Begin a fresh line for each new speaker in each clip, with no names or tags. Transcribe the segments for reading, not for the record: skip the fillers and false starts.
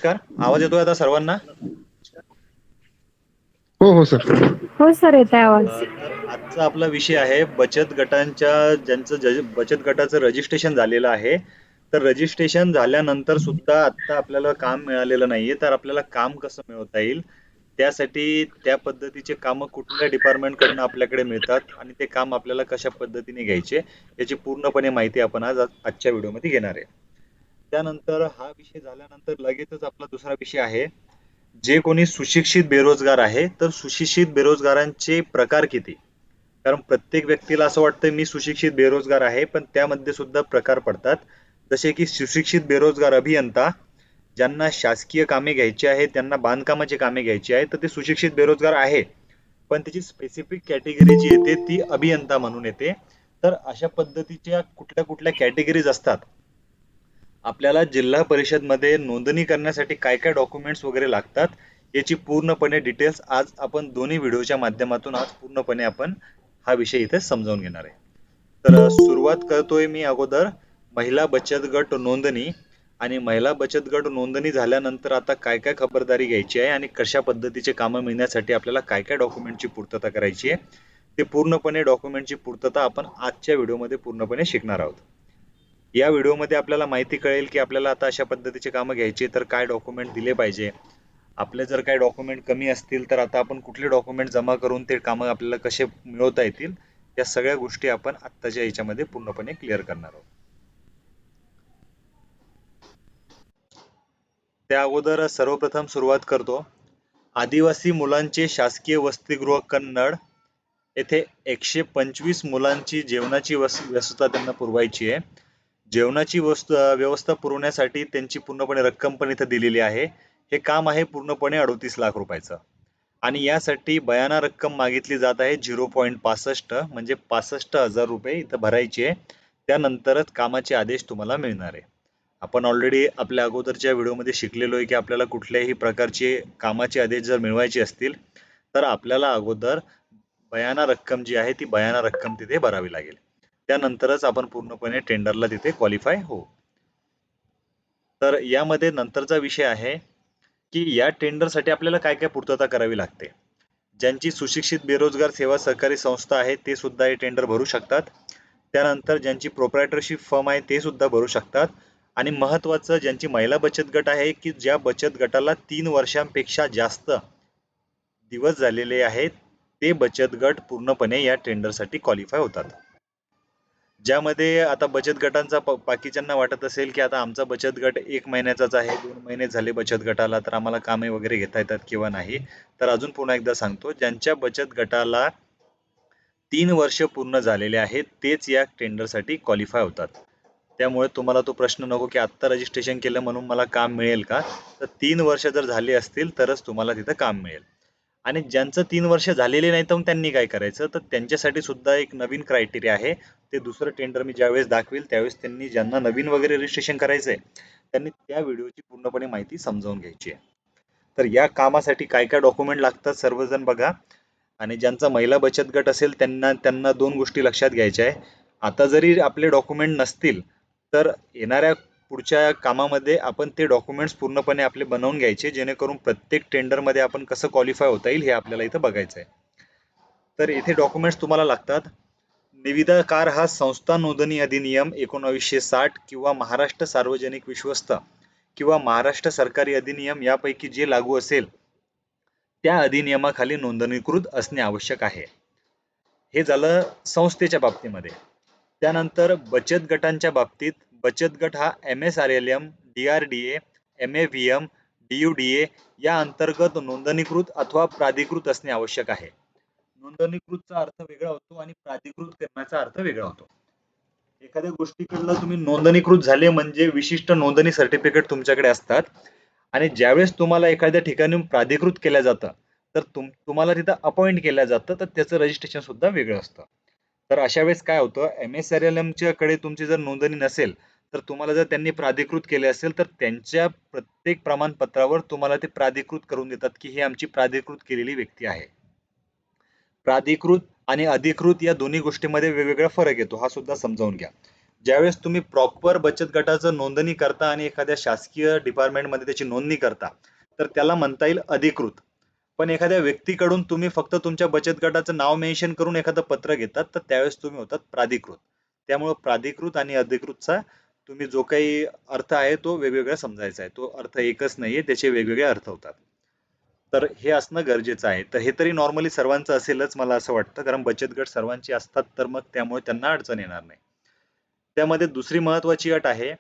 नमस्कार. आवाज येतोय आता सर्वांना?
हो, हो सर.
हो सर, येतोय आवाज.
तर आजचा आपला विषय आहे बचत गटांच्या बचत गटाचं रजिस्ट्रेशन झालेलं आहे. तर रजिस्ट्रेशन झाल्यानंतर सुद्धा आता आपल्याला काम मिळालेलं नाहीये. तर आपल्याला काम कसं मिळवता येईल? त्यासाठी त्या पद्धतीचे कामं कुठल्या डिपार्टमेंटकडनं आपल्याकडे मिळतात आणि ते काम आपल्याला कशा पद्धतीने घ्यायचे याची पूर्णपणे माहिती आपण आजच्या व्हिडिओमध्ये घेणार आहे. त्यानंतर हा विषय झाल्यानंतर लगेचच आपला दुसरा विषय आहे, जे कोणी सुशिक्षित बेरोजगार आहे तर सुशिक्षित बेरोजगारांचे प्रकार किती. कारण प्रत्येक व्यक्तीला असं वाटतं मी सुशिक्षित बेरोजगार आहे, पण त्यामध्ये सुद्धा प्रकार पडतात. जसे की सुशिक्षित बेरोजगार अभियंता, ज्यांना शासकीय कामे घ्यायची आहे, त्यांना बांधकामाची कामे घ्यायची आहे, तर ते सुशिक्षित बेरोजगार आहे, पण त्याची स्पेसिफिक कॅटेगरी जी येते ती अभियंता म्हणून येते. तर अशा पद्धतीच्या कुठल्या कुठल्या कॅटेगरीज असतात. आपल्याला जिल्हा परिषद मध्ये नोंदणी करण्यासाठी काय काय डॉक्युमेंट्स वगैरे लागतात याची पूर्णपणे डिटेल्स आज आपण दोन्ही व्हिडिओच्या माध्यमातून आज पूर्णपणे आपण हा विषय इथे समजावून घेणार आहे. तर सुरुवात करतोय मी अगोदर महिला बचत गट नोंदणी. आणि महिला बचत गट नोंदणी झाल्यानंतर आता काय काय खबरदारी घ्यायची आहे आणि कशा पद्धतीचे कामं मिळण्यासाठी आपल्याला काय काय डॉक्युमेंटची पूर्तता करायची आहे, ते पूर्णपणे डॉक्युमेंटची पूर्तता आपण आजच्या व्हिडिओमध्ये पूर्णपणे शिकणार आहोत. या व्हिडिओमध्ये आपल्याला माहिती कळेल की आपल्याला आता अशा पद्धतीचे कामं घ्यायची तर काय डॉक्युमेंट दिले पाहिजे. आपले जर काही डॉक्युमेंट कमी असतील तर आता आपण कुठले डॉक्युमेंट जमा करून ते कामं आपल्याला कसे मिळवता येतील, या सगळ्या गोष्टी आपण आत्ताच्या याच्यामध्ये पूर्णपणे क्लिअर करणार आहोत. त्या अगोदर सर्वप्रथम सुरुवात करतो. आदिवासी मुलांचे शासकीय वसतिगृह कन्नड येथे 125 मुलांची जेवणाची व्यवस्था त्यांना पुरवायची आहे. जेवणाची व्यवस्था पुरवण्यासाठी त्यांची पूर्णपणे रक्कम पण इथं दिलेली आहे. हे काम आहे पूर्णपणे 38 लाख रुपयाचं. आणि यासाठी बयाना रक्कम मागितली जात आहे 0.65, म्हणजे 65,000 रुपये इथं भरायचे आहे. त्यानंतरच कामाचे आदेश तुम्हाला मिळणार आहे. आपण ऑलरेडी आपल्या अगोदरच्या व्हिडिओमध्ये शिकलेलो आहे की आपल्याला कुठल्याही प्रकारचे कामाचे आदेश जर मिळवायचे असतील तर आपल्याला अगोदर बयाना रक्कम जी आहे ती बयाना रक्कम तिथे भरावी लागेल. त्यानंतरच आपण पूर्णपणे टेंडरला तिथे क्वालिफाय होऊ. तर यामध्ये नंतरचा विषय आहे की या टेंडरसाठी आपल्याला काय काय पूर्तता करावी लागते. ज्यांची सुशिक्षित बेरोजगार सेवा सहकारी संस्था आहे ते सुद्धा हे टेंडर भरू शकतात. त्यानंतर ज्यांची प्रोप्रायटरशिप फर्म आहे ते सुद्धा भरू शकतात. आणि महत्त्वाचं, ज्यांची महिला बचत गट आहे की ज्या बचत गटाला 3 वर्षांपेक्षा जास्त दिवस झालेले आहेत, ते बचत गट पूर्णपणे या टेंडरसाठी क्वालिफाय होतात. ज्यामध्ये आता बचत गटांचा बाकीच्यांना वाटत असेल की आता आमचा बचत गट 1 महिन्याचाच आहे, 2 महिने झाले बचत गटाला, तर आम्हाला कामे वगैरे घेता येतात किंवा नाही. तर अजून पुन्हा एकदा सांगतो, ज्यांच्या बचत गटाला 3 वर्ष पूर्ण झालेले आहेत तेच या टेंडरसाठी क्वालिफाय होतात. त्यामुळे तुम्हाला तो प्रश्न नको की आत्ता रजिस्ट्रेशन केलं म्हणून मला काम मिळेल का. तर 3 वर्ष जर झाले असतील तरच तुम्हाला तिथं काम मिळेल. आणि ज्यांचं 3 वर्ष झालेले नाही तर त्यांनी काय करायचं, तर त्यांच्यासाठी सुद्धा एक नवीन क्रायटेरिया आहे. ते दुसरं टेंडर मी ज्यावेळेस दाखवेल त्यावेळेस त्यांनी, ज्यांना नवीन वगैरे रजिस्ट्रेशन करायचंय, त्यांनी त्या व्हिडिओची पूर्णपणे माहिती समजावून घ्यायची आहे. तर या कामासाठी काय काय डॉक्युमेंट लागतात सर्वजण बघा. आणि ज्यांचा महिला बचत गट असेल त्यांना त्यांना दोन गोष्टी लक्षात घ्यायच्या आहे. आता जरी आपले डॉक्युमेंट नसतील तर येणाऱ्या पुढच्या कामामध्ये आपण ते डॉक्युमेंट्स पूर्णपणे आपले बनवून घ्यायचे, जेणेकरून प्रत्येक टेंडरमध्ये आपण कसं क्वालिफाय होता येईल हे आपल्याला इथं बघायचं आहे. तर इथे डॉक्युमेंट्स तुम्हाला लागतात. निविदाकार हा संस्था नोंदणी अधिनियम 1960 किंवा महाराष्ट्र सार्वजनिक विश्वस्त किंवा महाराष्ट्र सरकारी अधिनियम यापैकी जे लागू असेल त्या अधिनियमाखाली नोंदणीकृत असणे आवश्यक आहे. हे झालं संस्थेच्या बाबतीमध्ये. त्यानंतर बचत गटांच्या बाबतीत बचत गट हा MSRLM, DRDA, MAVM, DUDA या अंतर्गत नोंदणीकृत अथवा प्राधिकृत असणे आवश्यक आहे. नोंदणीकृतचा अर्थ वेगळा होतो आणि प्राधिकृत करण्याचा अर्थ वेगळा होतो. एखाद्या गोष्टीकडलं तुम्ही नोंदणीकृत झाले म्हणजे विशिष्ट नोंदणी सर्टिफिकेट तुमच्याकडे असतात. आणि ज्यावेळेस तुम्हाला एखाद्या ठिकाणी प्राधिकृत केलं जातं तर तुम्हाला तिथं अपॉइंट केलं जातं, तर त्याचं रजिस्ट्रेशन सुद्धा वेगळं असतं. तर अशा वेळेस काय होतं, MSRLM कडे तुमची जर नोंदणी नसेल तर तुम्हाला जर त्यांनी प्राधिकृत केले असेल तर त्यांच्या प्रत्येक प्रमाणपत्रावर तुम्हाला ते प्राधिकृत करून देतात की ही आमची प्राधिकृत केलेली व्यक्ती आहे. प्राधिकृत आणि अधिकृत या दोन्ही गोष्टींमध्ये वेगवेगळा फरक येतो, हा सुद्धा समजावून घ्या. ज्यावेळेस तुम्ही प्रॉपर बचत गटाचं नोंदणी करता आणि एखाद्या शासकीय डिपार्टमेंटमध्ये त्याची नोंदणी करता, तर त्याला म्हणता येईल अधिकृत. पण एखाद्या व्यक्तीकडून तुम्ही फक्त तुमच्या बचत गटाचं नाव मेन्शन करून एखादं पत्र घेतात, तर त्यावेळेस तुम्ही होतात प्राधिकृत. त्यामुळे प्राधिकृत आणि अधिकृतचा तुम्ही जो काही अर्थ आहे तो वेगवेगळा समजायचा आहे. तो अर्थ एकच नाहीये, त्याचे वेगवेगळे अर्थ होतात. तर हे असणं गरजेचं आहे. तर हे तरी नॉर्मली सर्वांचं असेलच मला असं वाटतं, कारण बचत गट सर्वांची असतात, तर मग त्यामुळे त्यांना अडचण येणार नाही. त्यामध्ये दुसरी महत्वाची अट आहे,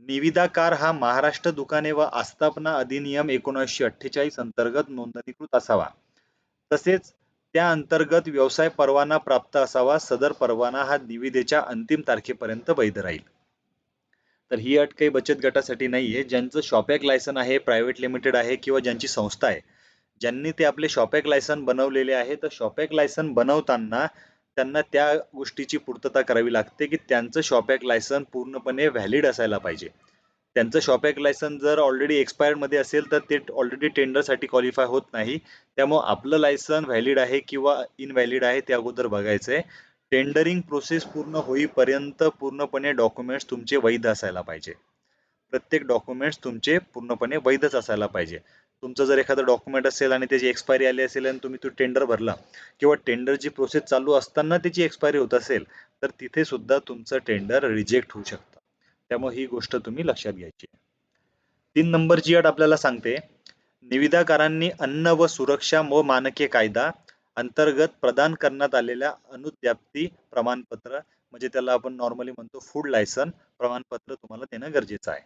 निविदाकार हा महाराष्ट्र दुकाने व आस्थापना अधिनियम 1948 अंतर्गत नोंदणीकृत असावा. तसेच त्या अंतर्गत व्यवसाय परवाना प्राप्त असावा. सदर परवाना हा निविदेच्या अंतिम तारखेपर्यंत वैध राहील. तर ही अट काही बचत गटासाठी नाहीये. ज्यांचं शॉपॅक लायसन आहे, प्रायव्हेट लिमिटेड आहे किंवा ज्यांची संस्था आहे, ज्यांनी ते आपले शॉपॅक लायसन बनवलेले आहे, तर शॉपॅक लायसन बनवताना त्यांना त्या गोष्टीची पूर्तता करावी लागते की त्यांचं शॉपॅक लायसन पूर्णपणे व्हॅलिड असायला पाहिजे. त्यांचं शॉपॅक लायसन जर ऑलरेडी एक्सपायर्ड मध्ये असेल तर ते ऑलरेडी टेंडरसाठी क्वालिफाय होत नाही. त्यामुळे आपलं लायसन व्हॅलिड आहे किंवा इनव्हॅलिड आहे ते अगोदर बघायचंय. टेंडरिंग प्रोसेस पूर्ण होईपर्यंत पूर्णपणे डॉक्युमेंट्स तुमचे वैध असायला पाहिजे. प्रत्येक डॉक्युमेंट्स तुमचे पूर्णपणे वैधच असायला पाहिजे. तुमचं जर एखादं डॉक्युमेंट असेल आणि त्याची एक्सपायरी आली असेल आणि तुम्ही तो टेंडर भरला किंवा टेंडरची प्रोसेस चालू असताना त्याची एक्सपायरी होत असेल, तर तिथे सुद्धा तुमचं टेंडर रिजेक्ट होऊ शकतं. त्यामुळे ही गोष्ट तुम्ही लक्षात घ्यायची. 3 नंबरची अट आपल्याला सांगते, निविदाकारांनी अन्न व सुरक्षा व मानके कायदा अंतर्गत प्रदान करण्यात आलेल्या अनुज्ञप्ती प्रमाणपत्र, म्हणजे त्याला आपण नॉर्मली म्हणतो फूड लायसन प्रमाणपत्र तुम्हाला देणं गरजेचं आहे.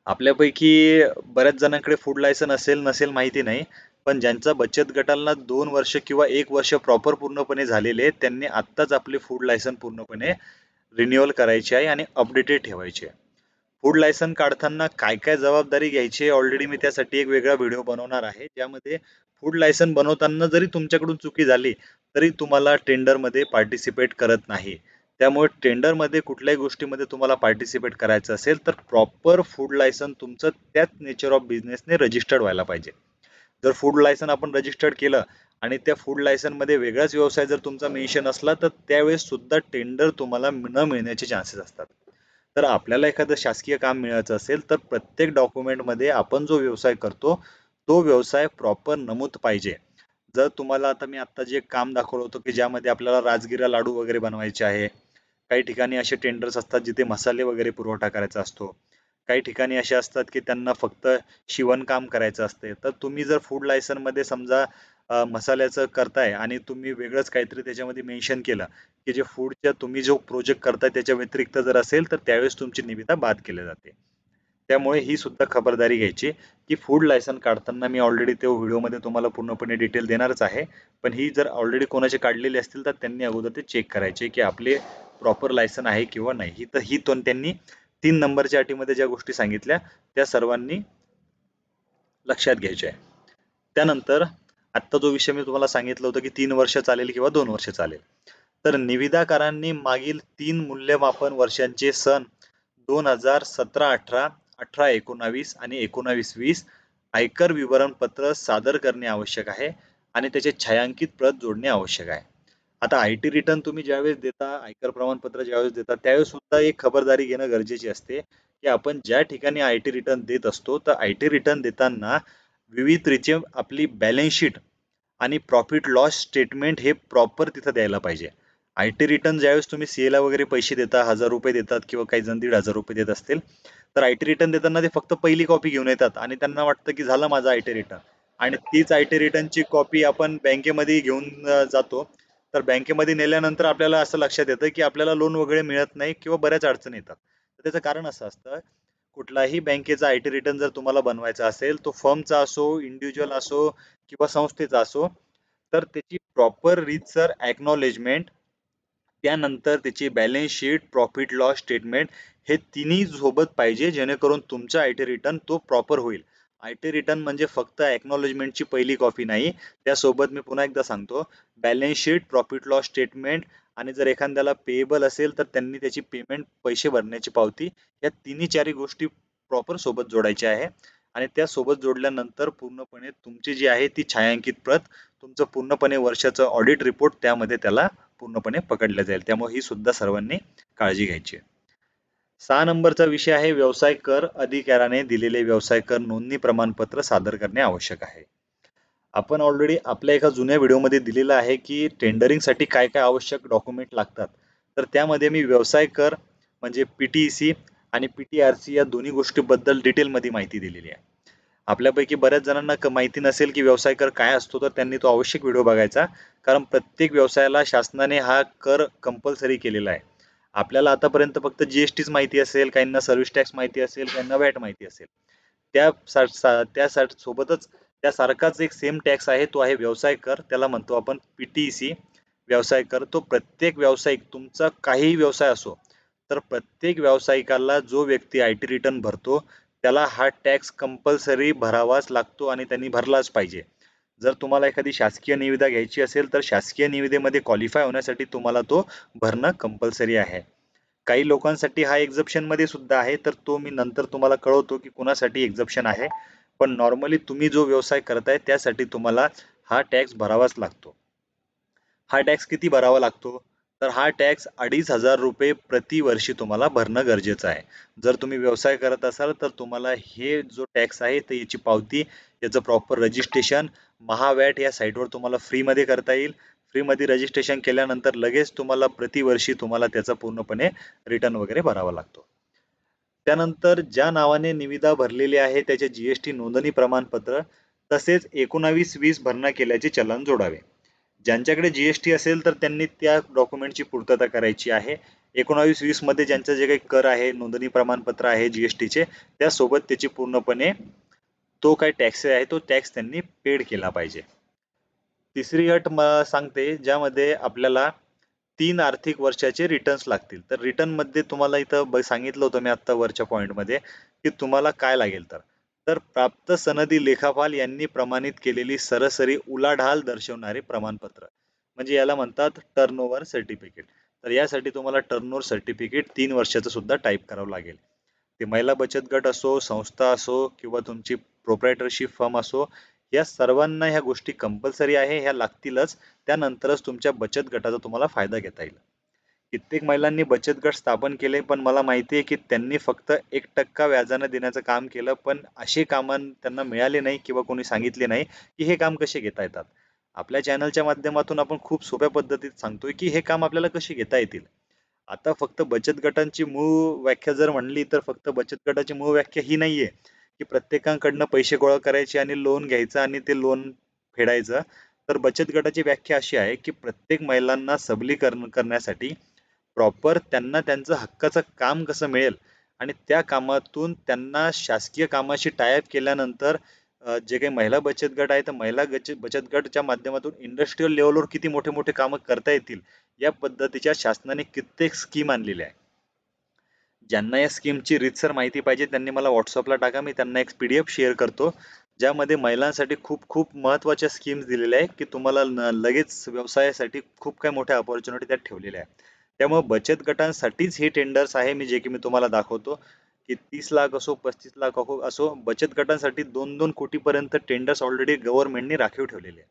आपल्यापैकी बऱ्याच जणांकडे फूड लायसन असेल नसेल माहिती नाही, पण ज्यांचा बचत गटाला 2 वर्ष किंवा 1 वर्ष प्रॉपर पूर्णपणे झालेले, त्यांनी आत्ताच आपले फूड लायसन पूर्णपणे रिन्युअल करायचे आहे आणि अपडेटेड ठेवायचे. फूड लायसन काढताना काय काय जबाबदारी घ्यायची, ऑलरेडी मी त्यासाठी एक वेगळा व्हिडिओ बनवणार आहे, ज्यामध्ये फूड लायसन बनवताना जरी तुमच्याकडून चुकी झाली तरी तुम्हाला टेंडरमध्ये पार्टिसिपेट करत नाही. त्यामुळे टेंडरमध्ये कुठल्याही गोष्टीमध्ये तुम्हाला पार्टिसिपेट करायचं असेल तर प्रॉपर फूड लायसन तुमचं त्याच नेचर ऑफ बिझनेसने रजिस्टर्ड व्हायला पाहिजे. जर फूड लायसन आपण रजिस्टर्ड केलं आणि त्या फूड लायसन मध्ये वेगळाच व्यवसाय जर तुमचा मेन्शन असला, तर त्यावेळेस सुद्धा टेंडर तुम्हाला न मिळण्याचे चान्सेस असतात. तर आपल्याला एखादं शासकीय काम मिळायचं असेल तर प्रत्येक डॉक्युमेंटमध्ये आपण जो व्यवसाय करतो तो व्यवसाय प्रॉपर नमूद पाहिजे. जर तुम्हाला आता मी आता जे काम दाखवलं होतं की ज्यामध्ये आपल्याला राजगिरा लाडू वगैरे बनवायचे आहे, काही ठिकाणी असे टेंडर्स असतात जिथे मसाले वगैरे पुरवठा करायचा असतो, काही ठिकाणी असे असतात की त्यांना फक्त शिवणकाम करायचं असते. तर तुम्ही जर फूड लायसन मध्ये समजा मसाल्याचं करताय आणि तुम्ही वेगळंच काहीतरी त्याच्यामध्ये मेन्शन केलं की जे फूडच्या तुम्ही जो प्रोजेक्ट करताय त्याच्या व्यतिरिक्त जर असेल तर त्यावेळेस तुमची निविदा बाद केली जाते. त्यामुळे ही सुद्धा खबरदारी घ्यायची की फूड लायसन काढताना मी ऑलरेडी त्या व्हिडिओमध्ये तुम्हाला पूर्णपणे डिटेल देणारच आहे, पण ही जर ऑलरेडी कोणाचे काढलेले असतील तर त्यांनी अगोदर ते चेक करायचे की आपले प्रॉपर लायसन आहे किंवा नाही. त्यांनी 3 नंबरच्या अटीमध्ये ज्या गोष्टी सांगितल्या त्या सर्वांनी लक्षात घ्यायच्या आहे. त्यानंतर आत्ता जो विषय मी तुम्हाला सांगितलं होतं की 3 वर्ष चालेल किंवा 2 वर्ष चालेल, तर निविदाकारांनी मागील 3 मूल्यमापन वर्षांचे सन 2017-18, 18-19 आणि 19-20 आयकर विवरणपत्र सादर करणे आवश्यक आहे आणि त्याचे छायांकित प्रत जोडणे आवश्यक आहे. आता आयटी रिटर्न तुम्ही ज्यावेळेस देता, आयकर प्रमाणपत्र ज्यावेळेस देता, त्यावेळेस सुद्धा एक खबरदारी घेणं गरजेची असते की आपण ज्या ठिकाणी आयटी रिटर्न देत असतो तर आयटी रिटर्न देताना विविध रीचे आपली बॅलन्स शीट आणि प्रॉफिट लॉस स्टेटमेंट हे प्रॉपर तिथं द्यायला पाहिजे. आयटी रिटर्न ज्यावेळेस तुम्ही सीए ला वगैरे पैसे देता, 1000 रुपये देतात किंवा काही जण 1500 रुपये देत असतील, तर आयटी रिटर्न देताना ते फक्त पहिली कॉपी घेऊन येतात आणि त्यांना वाटतं की झालं माझा आयटी रिटर्न, आणि तीच आयटी रिटर्नची कॉपी आपण बँकेमध्ये घेऊन जातो. तर बँकेमध्ये नेल्यानंतर आपल्याला असं लक्षात येतं की आपल्याला लोन वगैरे मिळत नाही किंवा बऱ्याच अडचणी येतात. तर त्याचं कारण असं असतं, कुठलाही बँकेचा आयटी रिटर्न जर तुम्हाला बनवायचा असेल, तो फर्मचा असो, इंडिव्हिज्युअल असो किंवा संस्थेचा असो, तर त्याची प्रॉपर रीतसर एक्नॉलेजमेंट, त्यानंतर त्याची balance sheet, profit loss statement हे तिन्ही सोबत पाहिजे, जेणेकरून तुमचा आयटी रिटर्न तो प्रॉपर होईल. आयटी रिटर्न म्हणजे फक्त एक्नॉलेजमेंटची पहिली कॉपी नाही, त्यासोबत मी पुन्हा एकदा सांगतो, balance sheet, profit loss statement आणि जर एखाद्याला पेएबल असेल तर त्यांनी त्याची पेमेंट पैसे भरण्याची पावती, या तिन्ही चारी गोष्टी प्रॉपर सोबत जोडायच्या आहे. आणि त्या सोबत जोडल्यानंतर पूर्णपणे तुमची जी आहे ती छायांकित प्रत, तुमचं पूर्णपणे वर्षाचं ऑडिट रिपोर्ट त्यामध्ये त्याला पूर्णपणे पकडलं जाईल. त्यामुळे ही सुद्धा सर्वांनी काळजी घ्यायची आहे. 6 नंबरचा विषय आहे व्यवसाय कर अधिकाऱ्याने दिलेले व्यवसाय कर नोंदणी प्रमाणपत्र सादर करणे आवश्यक आहे. आपण ऑलरेडी आपल्या एका जुन्या व्हिडिओमध्ये दिलेलं आहे की टेंडरिंगसाठी काय काय आवश्यक डॉक्युमेंट लागतात. तर त्यामध्ये मी व्यवसाय कर म्हणजे PTEC आणि PTRC या दोन्ही गोष्टीबद्दल डिटेलमध्ये माहिती दिलेली आहे. आपल्यापैकी बऱ्याच जणांना माहिती नसेल की व्यवसाय कर काय असतो, तर त्यांनी तो आवश्यक व्हिडिओ बघायचा. कारण प्रत्येक व्यवसायाला शासनाने हा कर कंपल्सरी केलेला आहे. आपल्याला आतापर्यंत फक्त GSTच माहिती असेल, काहींना सर्व्हिस टॅक्स माहिती असेल, काहींना व्हॅट माहिती असेल. त्या सोबतच त्यासारखाच एक सेम टॅक्स आहे, तो आहे व्यवसाय कर. त्याला म्हणतो आपण PTEC व्यवसाय कर. तो प्रत्येक व्यावसायिक तुमचा काहीही व्यवसाय असो, तर प्रत्येक व्यावसायिकाला जो व्यक्ती IT रिटर्न भरतो त्याला हा टॅक्स कंपल्सरी भरावाच लागतो आणि त्यांनी भरलाच पाहिजे. जर तुम्हाला एखादी शासकीय निविदा घ्यायची असेल तर शासकीय निविदेमध्ये क्वालिफाय होण्यासाठी तुम्हाला तो भरणं कंपल्सरी आहे. काही लोकांसाठी हा एक्झप्शन मध्ये सुद्धा आहे, तर तो मी नंतर तुम्हाला कळवतो की कुणासाठी एक्झप्शन आहे. पण नॉर्मली तुम्ही जो व्यवसाय करताय त्यासाठी तुम्हाला हा टॅक्स भरावाच लागतो. हा टॅक्स किती भरावा लागतो? तर हा टॅक्स 2,500 रुपये प्रतिवर्षी तुम्हाला भरणं गरजेचं आहे. जर तुम्ही व्यवसाय करत असाल तर तुम्हाला हे जो टॅक्स आहे तर याची पावती, याचं प्रॉपर रजिस्ट्रेशन महावॅट या साईटवर तुम्हाला फ्रीमध्ये करता येईल. फ्रीमध्ये रजिस्ट्रेशन केल्यानंतर लगेच तुम्हाला प्रतिवर्षी तुम्हाला त्याचा पूर्णपणे रिटर्न वगैरे भरावा लागतो. त्यानंतर ज्या नावाने निविदा भरलेली आहे त्याचे GST नोंदणी प्रमाणपत्र तसेच 1920 भरणा केल्याचे चलन जोडावे. ज्यांच्याकडे GST असेल तर त्यांनी त्या डॉक्युमेंटची पूर्तता करायची आहे. 1920 मध्ये ज्यांचं जे काही कर आहे, नोंदणी प्रमाणपत्र आहे GSTचे, त्यासोबत त्याची पूर्णपणे तो काय टॅक्स आहे तो टॅक्स त्यांनी पेड केला पाहिजे. तिसरी अट सांगते ज्यामध्ये आपल्याला 3 आर्थिक वर्षाचे रिटर्न्स लागतील. तर रिटर्न मध्ये तुम्हाला इथं सांगितलं होतं मी आता वरच्या पॉइंटमध्ये की तुम्हाला काय लागेल तर प्राप्त सनदी लेखापाल यांनी प्रमाणित केलेली सरासरी उलाढाल दर्शवणारे प्रमाणपत्र, म्हणजे याला म्हणतात टर्नओव्हर सर्टिफिकेट. तर यासाठी तुम्हाला टर्नओव्हर सर्टिफिकेट 3 वर्षाचं सुद्धा टाईप करावं लागेल. ते महिला बचत गट असो, संस्था असो किंवा तुमची प्रोप्रायटरशिप फर्म असो, या सर्वांना ह्या गोष्टी कंपल्सरी आहे, ह्या लागतीलच. त्यानंतरच तुमच्या बचत गटाचा तुम्हाला फायदा घेता येईल. कित्येक महिलांनी बचत गट स्थापन केले, पण मला माहिती आहे की त्यांनी फक्त 1% व्याजाने देण्याचं काम केलं, पण असे काम त्यांना मिळाले नाही किंवा कोणी सांगितले नाही की हे काम कसे घेता येतात. आपल्या चॅनलच्या माध्यमातून आपण खूप सोप्या पद्धतीत सांगतोय की हे काम आपल्याला कसे घेता येतील. आता फक्त बचत गटांची मूळ व्याख्या जर म्हणली तर फक्त बचत गटाची मूळ व्याख्या ही नाहीये की प्रत्येकाकडनं पैसे गोळा करायचे आणि लोन घ्यायचं आणि ते लोन फेडायचं. तर बचत गटाची व्याख्या अशी आहे की प्रत्येक महिलांना सबलीकरण करण्यासाठी प्रॉपर त्यांना त्यांचं हक्काचं काम कसं मिळेल आणि त्या कामातून त्यांना शासकीय कामाशी टायअप केल्यानंतर जे काही महिला बचत गट आहे तर महिला बचत गटच्या माध्यमातून इंडस्ट्रीयल लेवलवर किती मोठे मोठे कामं करता येतील या पद्धतीच्या शासनाने कित्येक स्कीम आणलेल्या आहे. ज्यांना या स्कीमची रीतसर माहिती पाहिजे त्यांनी मला व्हॉट्सअपला टाका, मी त्यांना एक PDF शेअर करतो ज्यामध्ये महिलांसाठी खूप खूप महत्त्वाच्या स्कीम्स दिलेल्या आहेत की तुम्हाला लगेच व्यवसायासाठी खूप काही मोठ्या अपॉर्च्युनिटी त्यात ठेवलेल्या आहे. त्यामुळे बचत गटांसाठीच हे टेंडर्स आहे मी जे की मी तुम्हाला दाखवतो की 30 लाख असो 35 लाख असो, बचत गटांसाठी 2-2 कोटीपर्यंत टेंडर्स ऑलरेडी गव्हर्नमेंटने राखीव ठेवलेले आहे.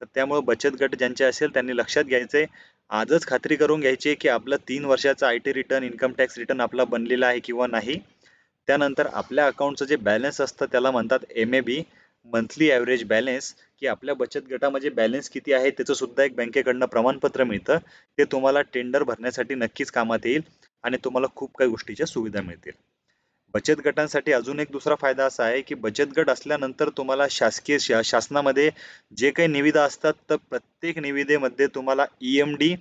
तर त्यामुळे बचत गट ज्यांचे असेल त्यांनी लक्षात घ्यायचंय, आजच खात्री करून घ्यायची की आपला 3 वर्षाचा IT return, income tax return आपला बनलेला आहे किंवा नाही. त्यानंतर आपल्या अकाउंटचं जे बॅलन्स असतं त्याला म्हणतात MAB, मंथली ॲव्हरेज बॅलन्स, की आपल्या बचत गटामध्ये बॅलन्स किती आहे त्याचं सुद्धा एक बँकेकडनं प्रमाणपत्र मिळतं. ते तुम्हाला टेंडर भरण्यासाठी नक्कीच कामात येईल आणि तुम्हाला खूप काही गोष्टीच्या सुविधा मिळतील. बचत गटांसाठी अजून एक दुसरा फायदा असा आहे की बचत गट असल्यानंतर तुम्हाला शासकीय शासनामध्ये जे काही निविदा असतात तर प्रत्येक निविदेमध्ये तुम्हाला EMD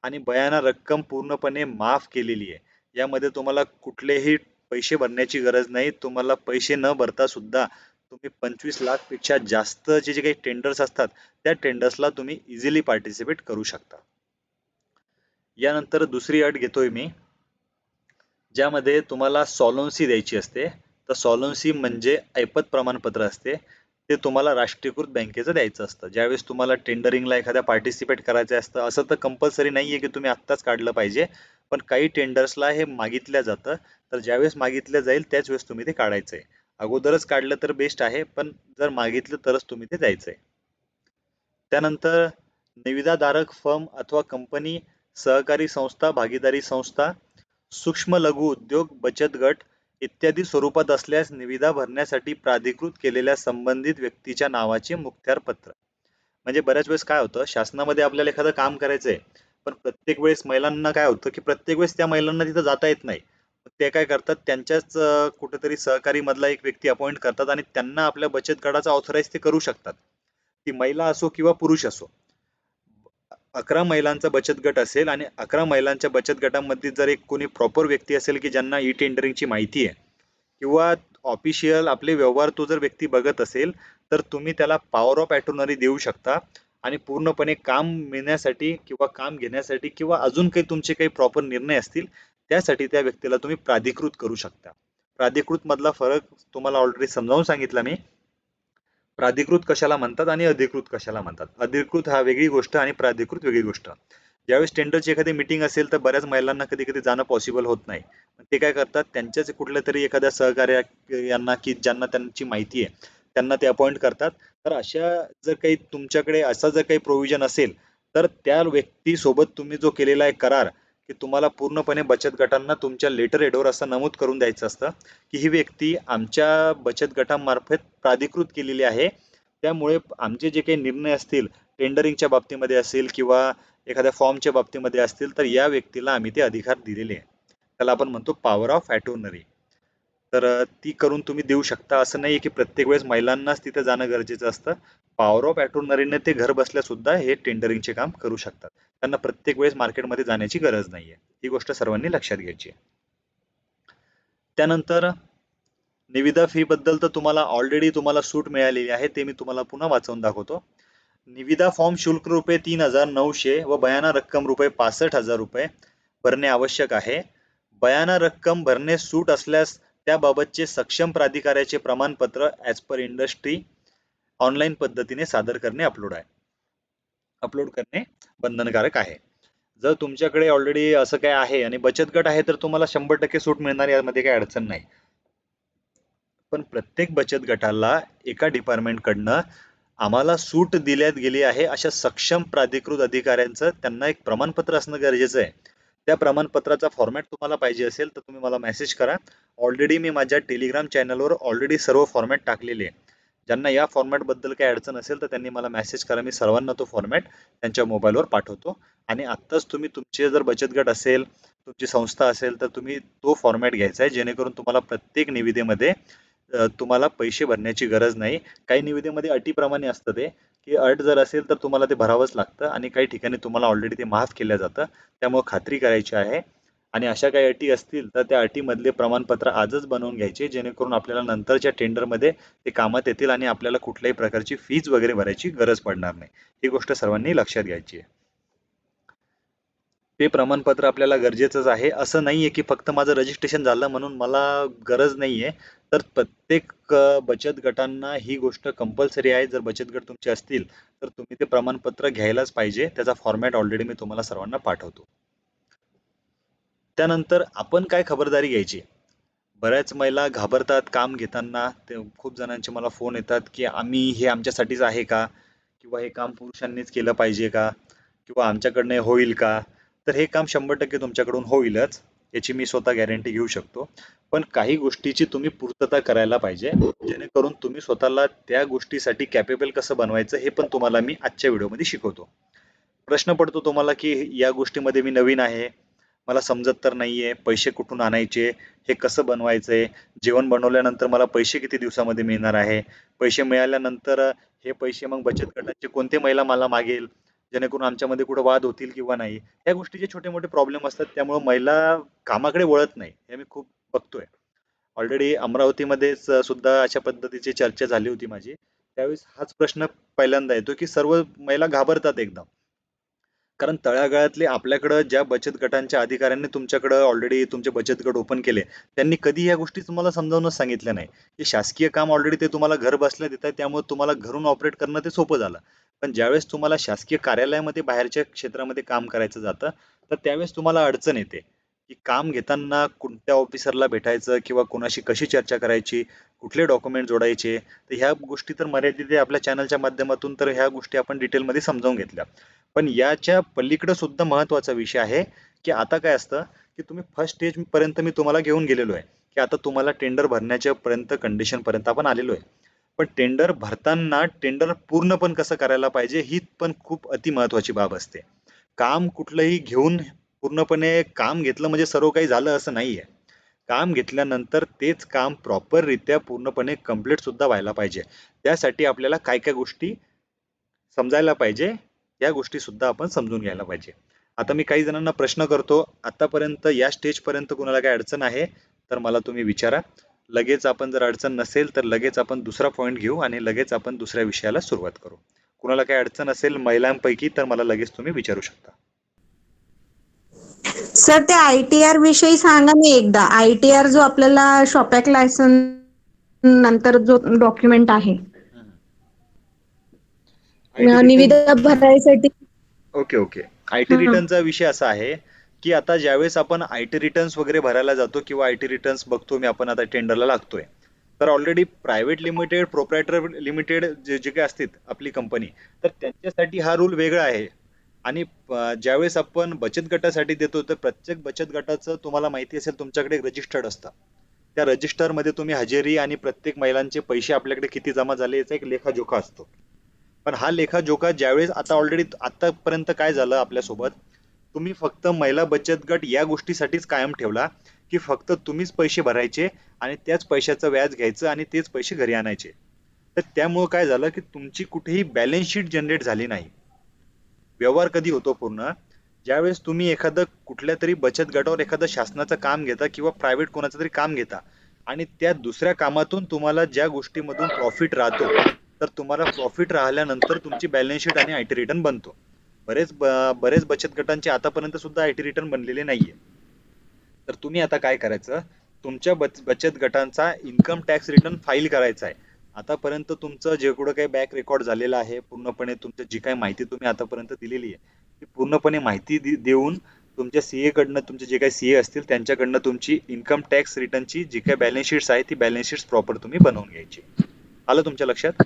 आणि बयाना रक्कम पूर्णपणे माफ केलेली आहे. यामध्ये तुम्हाला कुठलेही पैसे भरण्याची गरज नाही. तुम्हाला पैसे न भरता सुद्धा तुम्ही 25 लाख पेक्षा जास्तचे जे काही टेंडर्स असतात त्या टेंडर्सला तुम्ही इझिली पार्टिसिपेट करू शकता. यानंतर दुसरी अट घेतोय मी ज्यामध्ये तुम्हाला सॉल्व्हन्सी द्यायची असते. तर सॉल्व्हन्सी म्हणजे ऐपत प्रमाणपत्र असते, ते तुम्हाला राष्ट्रीयकृत बँकेचं द्यायचं असतं. ज्यावेळेस तुम्हाला टेंडरिंगला एखाद्या पार्टिसिपेट करायचं असतं, असं तर कंपल्सरी नाहीये की तुम्ही आत्ताच काढलं पाहिजे, पण काही टेंडर्सला हे मागितलं जातं. तर ज्यावेळेस मागितलं जाईल त्याच वेळेस तुम्ही ते काढायचंय. अगोदरच काढलं तर बेस्ट आहे, पण जर मागितलं तरच तुम्ही ते द्यायचंय. त्यानंतर निविदाधारक फर्म अथवा कंपनी, सहकारी संस्था, भागीदारी संस्था सूक्ष्म लघु उद्योग बचत गट इत्यादी स्वरूपात असल्यास निविदा भरण्यासाठी प्राधिकृत केलेल्या संबंधित व्यक्तीच्या नावाचे मुखत्यारपत्र. म्हणजे बऱ्याच वेळेस काय होतं, शासनामध्ये आपल्याला एखादं काम करायचंय, पण प्रत्येक वेळेस महिलांना काय होतं की प्रत्येक वेळेस त्या महिलांना तिथं जाता येत नाही. मग ते काय करतात, त्यांच्याच कुठेतरी सहकारी मधला एक व्यक्ती अपॉइंट करतात आणि त्यांना आपल्या बचत गटाचा ऑथराईज ते करू शकतात. ती महिला असो किंवा पुरुष असो. 11 महिलांचा बचत गट असेल आणि 11 महिलांच्या बचत गटामध्ये जर एक कोणी प्रॉपर व्यक्ती असेल की ज्यांना ई टेंडरिंगची माहिती आहे किंवा ऑफिशियल आपले व्यवहार तो जर व्यक्ती बघत असेल, तर तुम्ही त्याला पॉवर ऑफ अटॉर्नरी देऊ शकता आणि पूर्णपणे काम मिळण्यासाठी किंवा काम घेण्यासाठी किंवा अजून काही तुमचे काही प्रॉपर निर्णय असतील त्यासाठी त्या व्यक्तीला तुम्ही प्राधिकृत करू शकता. प्राधिकृत मधला फरक तुम्हाला ऑलरेडी समजावून सांगितला मी. प्राधिकृत कशाला म्हणतात आणि अधिकृत कशाला म्हणतात. अधिकृत हा वेगळी गोष्ट आणि प्राधिकृत वेगळी गोष्ट. ज्यावेळेस टेंडरची एखादी मीटिंग असेल तर बऱ्याच महिलांना कधी कधी जाणं पॉसिबल होत नाही. ते काय करतात, त्यांच्याच कुठल्या तरी एखाद्या सहकार्या यांना की ज्यांना त्यांची माहिती आहे त्यांना ते अपॉइंट करतात. तर अशा जर काही तुमच्याकडे असा जर काही प्रोव्हिजन असेल तर त्या व्यक्ती सोबत तुम्ही जो केलेला आहे करार की तुम्हाला पूर्णपणे बचत गटांना तुमच्या लेटर हेडवर असं नमूद करून द्यायचं असतं की ही व्यक्ती आमच्या बचत गटामार्फत प्राधिकृत केलेली आहे. त्यामुळे आमचे जे काही निर्णय असतील टेंडरिंगच्या बाबतीमध्ये असेल किंवा एखाद्या फॉर्मच्या बाबतीमध्ये असतील तर या व्यक्तीला आम्ही ते अधिकार दिलेले आहे. त्याला आपण म्हणतो पॉवर ऑफ अटॉर्नरी. तर ती करून तुम्ही देऊ शकता. असं नाहीये की प्रत्येक वेळेस महिलांनाच तिथे जाणं गरजेचं असतं. पॉवर ऑफ अटॉर्नरीने ते घर बसल्या सुद्धा हे टेंडरिंगचे काम करू शकतात. त्यांना प्रत्येक वेळेस मार्केटमध्ये जाण्याची गरज नाहीये. ही गोष्ट सर्वांनी लक्षात घ्यायची आहे. त्यानंतर निविदा फी बद्दल तर तुम्हाला ऑलरेडी तुम्हाला सूट मिळालेली आहे, ते मी तुम्हाला पुन्हा वाचवून दाखवतो. निविदा फॉर्म शुल्क रुपये 3,900 व बयाना रक्कम रुपये 65,000 रुपये भरणे आवश्यक आहे. बयाना रक्कम भरणे सूट असल्यास त्याबाबतचे सक्षम प्राधिकाऱ्याचे प्रमाणपत्र ॲज पर इंडस्ट्री ऑनलाईन पद्धतीने सादर करणे अपलोड करणे बंधनकारक आहे. जर तुमच्याकडे ऑलरेडी असं काय आहे आणि बचत गट आहे तर तुम्हाला 100% सूट मिळणार, यामध्ये काही अडचण नाही. पण प्रत्येक बचत गटाला एका डिपार्टमेंट कडनं आम्हाला सूट दिल्यात गेली आहे अशा सक्षम प्राधिकृत अधिकाऱ्यांचं त्यांना एक प्रमाणपत्र असणं गरजेचं आहे. त्या प्रमाणपत्राचा फॉर्मॅट तुम्हाला पाहिजे असेल तर तुम्ही मला मेसेज करा. ऑलरेडी मी माझ्या टेलिग्राम चॅनलवर ऑलरेडी सर्व फॉर्मॅट टाकलेले आहे. ज्यांना या फॉर्मॅट बद्दल काही अडचण असेल तर त्यांनी मला मेसेज करा. मी सर्वांना तो फॉर्मॅट त्यांच्या मोबाईलवर पाठवतो. आणि आत्ताच तुम्ही तुमचे जर बचत गट असेल, तुमची संस्था असेल तर तुम्ही तो फॉर्मॅट घ्यायचा आहे जेणेकरून तुम्हाला प्रत्येक निविदेमध्ये तुम्हाला पैसे भरण्याची गरज नाही. काही निविदेमध्ये अटीप्रमाणे असतं ते की अट जर असेल तर तुम्हाला ते भरावंच लागतं आणि काही ठिकाणी तुम्हाला ऑलरेडी ते माफ केलं जातं. त्यामुळे खात्री करायची आहे. आणि अशा काही अटी असतील तर त्या अटीमधले प्रमाणपत्र आजच बनवून घ्यायचे जेणेकरून आपल्याला नंतरच्या टेंडरमध्ये ते कामात येतील आणि आपल्याला कुठल्याही प्रकारची फीज वगैरे भरायची गरज पडणार नाही. ही गोष्ट सर्वांनी लक्षात घ्यायची आहे. ते प्रमाणपत्र आपल्याला गरजेचंच आहे. असं नाहीये की फक्त माझं रजिस्ट्रेशन झालं म्हणून मला गरज नाहीये. तर प्रत्येक बचत गटांना ही गोष्ट कंपल्सरी आहे. जर बचत गट तुमचे असतील तर तुम्ही ते प्रमाणपत्र घ्यायलाच पाहिजे. त्याचा फॉर्मॅट ऑलरेडी मी तुम्हाला सर्वांना पाठवतो. त्यानंतर आपण काय खबरदारी घ्यायची. बऱ्याच महिला घाबरतात काम घेताना. ते खूप जणांचे मला फोन येतात की आम्ही हे आमच्यासाठीच आहे का, किंवा हे काम पुरुषांनीच केलं पाहिजे का, किंवा आमच्याकडनं हे होईल का. तर हे काम 100% तुमच्याकडून होईलच, याची मी स्वतः गॅरंटी घेऊ शकतो. पण काही गोष्टीची तुम्ही पूर्तता करायला पाहिजे जेणेकरून तुम्ही स्वतःला त्या गोष्टीसाठी कॅपेबल कसं बनवायचं हे पण तुम्हाला मी आजच्या व्हिडिओमध्ये शिकवतो. प्रश्न पडतो तुम्हाला की या गोष्टीमध्ये मी नवीन आहे, मला समजत तर नाहीये, पैसे कुठून आणायचे, हे कसं बनवायचंय, जेवण बनवल्यानंतर मला पैसे किती दिवसामध्ये मिळणार आहे, पैसे मिळाल्यानंतर हे पैसे मग बचत गटाचे कोणते महिला मला मागेल जेणेकरून आमच्यामध्ये कुठे वाद होतील किंवा नाही. या गोष्टीचे छोटे मोठे प्रॉब्लेम असतात त्यामुळे महिला कामाकडे वळत नाही, हे मी खूप बघतोय. ऑलरेडी अमरावतीमध्येच सुद्धा अशा पद्धतीची चर्चा झाली होती माझी. त्यावेळेस हाच प्रश्न पहिल्यांदा येतो की सर्व महिला घाबरतात एकदम. कारण तळागाळातले आपल्याकडं ज्या बचत गटांच्या अधिकाऱ्यांनी तुमच्याकडं ऑलरेडी तुमचे बचत गट ओपन केले, त्यांनी कधी या गोष्टी तुम्हाला समजावूनच सांगितल्या नाही. की शासकीय काम ऑलरेडी ते तुम्हाला घर बसल्या देत आहे त्यामुळे तुम्हाला घरून ऑपरेट करणं ते सोपं झालं. पण ज्यावेळेस तुम्हाला शासकीय कार्यालयामध्ये बाहेरच्या क्षेत्रामध्ये काम करायचं जातं तर त्यावेळेस तुम्हाला अडचण येते की काम घेताना कोणत्या ऑफिसरला भेटायचं किंवा कोणाशी कशी चर्चा करायची, कुठले डॉक्युमेंट जोडायचे. तर ह्या गोष्टी तर मर्यादित आहे आपल्या चॅनलच्या माध्यमातून, तर ह्या गोष्टी आपण डिटेलमध्ये समजावून घेतल्या. पण याच्या पलीकडे सुद्धा महत्त्वाचा विषय आहे की आता काय असतं की तुम्ही फर्स्ट स्टेज पर्यंत मी तुम्हाला घेऊन गेलेलो आहे, की आता तुम्हाला टेंडर भरण्याच्या पर्यंत कंडिशन पर्यंत आपण आलेलो आहे. पण टेंडर भरताना टेंडर पूर्ण पण कसं करायला पाहिजे ही पण खूप अति महत्वाची बाब असते. काम कुठलंही घेऊन पूर्णपणे काम घेतलं म्हणजे सर्व काही झालं असं नाहीये. काम घेतल्यानंतर तेच काम प्रॉपररित्या पूर्णपणे कंप्लीट सुद्धा व्हायला पाहिजे. त्यासाठी आपल्याला काय काय गोष्टी समजायला पाहिजे, या गोष्टी सुद्धा आपण समजून घ्यायला पाहिजे. आता मी काही जणांना प्रश्न करतो, आतापर्यंत या स्टेज पर्यंत कुणाला काही अडचण आहे तर मला तुम्ही विचारा. लगेच आपण जर अडचण नसेल तर लगेच आपण दुसरा पॉईंट घेऊ आणि लगेच आपण दुसऱ्या विषयाला सुरुवात करू. कुणाला काही अडचण असेल महिलांपैकी तर मला लगेच तुम्ही विचारू शकता.
सर ते ITR विषयी सांगा ना एकदा. ITR जो आपल्याला शॉपॅक लायसन्स नंतर जो डॉक्युमेंट आहे
आयटी रिटर्न,
निविदा भरायसाठी.
Okay okay. आयटी रिटर्नचा विषय असा आहे की आता ज्यावेळेस आपण आयटी रिटर्न्स वगैरे भरायला जातो किंवा आयटी रिटर्न्स बघतो, मी आपण आता टेंडरला लागतोय, तर already private limited, proprietor limited जे जे काही असतील आपली कंपनी, तर त्यांच्यासाठी हा रूल वेगळा आहे. आणि ज्यावेळेस आपण बचत गटासाठी देतो तर प्रत्येक बचत गटाचं तुम्हाला माहिती असेल तुमच्याकडे एक रजिस्टर्ड असतं. त्या रजिस्टरमध्ये तुम्ही हजेरी आणि प्रत्येक महिलांचे पैसे आपल्याकडे किती जमा झाले याचा एक लेखाजोखा असतो. पण हा लेखाजोखा ज्यावेळेस आता ऑलरेडी आतापर्यंत काय झालं आपल्यासोबत, तुम्ही फक्त महिला बचत गट या गोष्टीसाठीच कायम ठेवला की फक्त तुम्हीच पैसे भरायचे आणि त्याच पैशाचं व्याज घ्यायचं आणि तेच पैसे घरी आणायचे. तर त्यामुळे काय झालं की तुमची कुठेही बॅलन्स शीट जनरेट झाली नाही. व्यवहार कधी होतो पूर्ण, ज्यावेळेस तुम्ही एखादं कुठल्या तरी बचत गटावर एखादं शासनाचं काम घेता किंवा प्रायव्हेट कोणाचं तरी काम घेता आणि त्या दुसऱ्या कामातून तुम्हाला ज्या गोष्टीमधून प्रॉफिट राहतो, तर तुम्हाला प्रॉफिट राहिल्यानंतर तुमची बॅलन्स शीट आणि आयटी रिटर्न बनतो. बरेच बचत गटांचे आतापर्यंत सुद्धा आयटी रिटर्न बनलेले नाहीये. तर तुम्ही आता काय करायचं, तुमच्या बचत गटांचा इन्कम टॅक्स रिटर्न फाईल करायचा आहे. आतापर्यंत तुमचं जेवढं काही बॅक रेकॉर्ड झालेलं आहे, पूर्णपणे तुमचं जी काही माहिती तुम्ही आतापर्यंत दिलेली आहे ती पूर्णपणे माहिती देऊन तुमच्या सीए कडनं, तुमचे जे काही सीए असतील त्यांच्याकडनं तुमची इन्कम टॅक्स रिटर्नची जी काही बॅलन्स शीट्स आहे ती बॅलन्स शीट्स प्रॉपर तुम्ही बनवून घ्यायची. आलं तुमच्या लक्षात?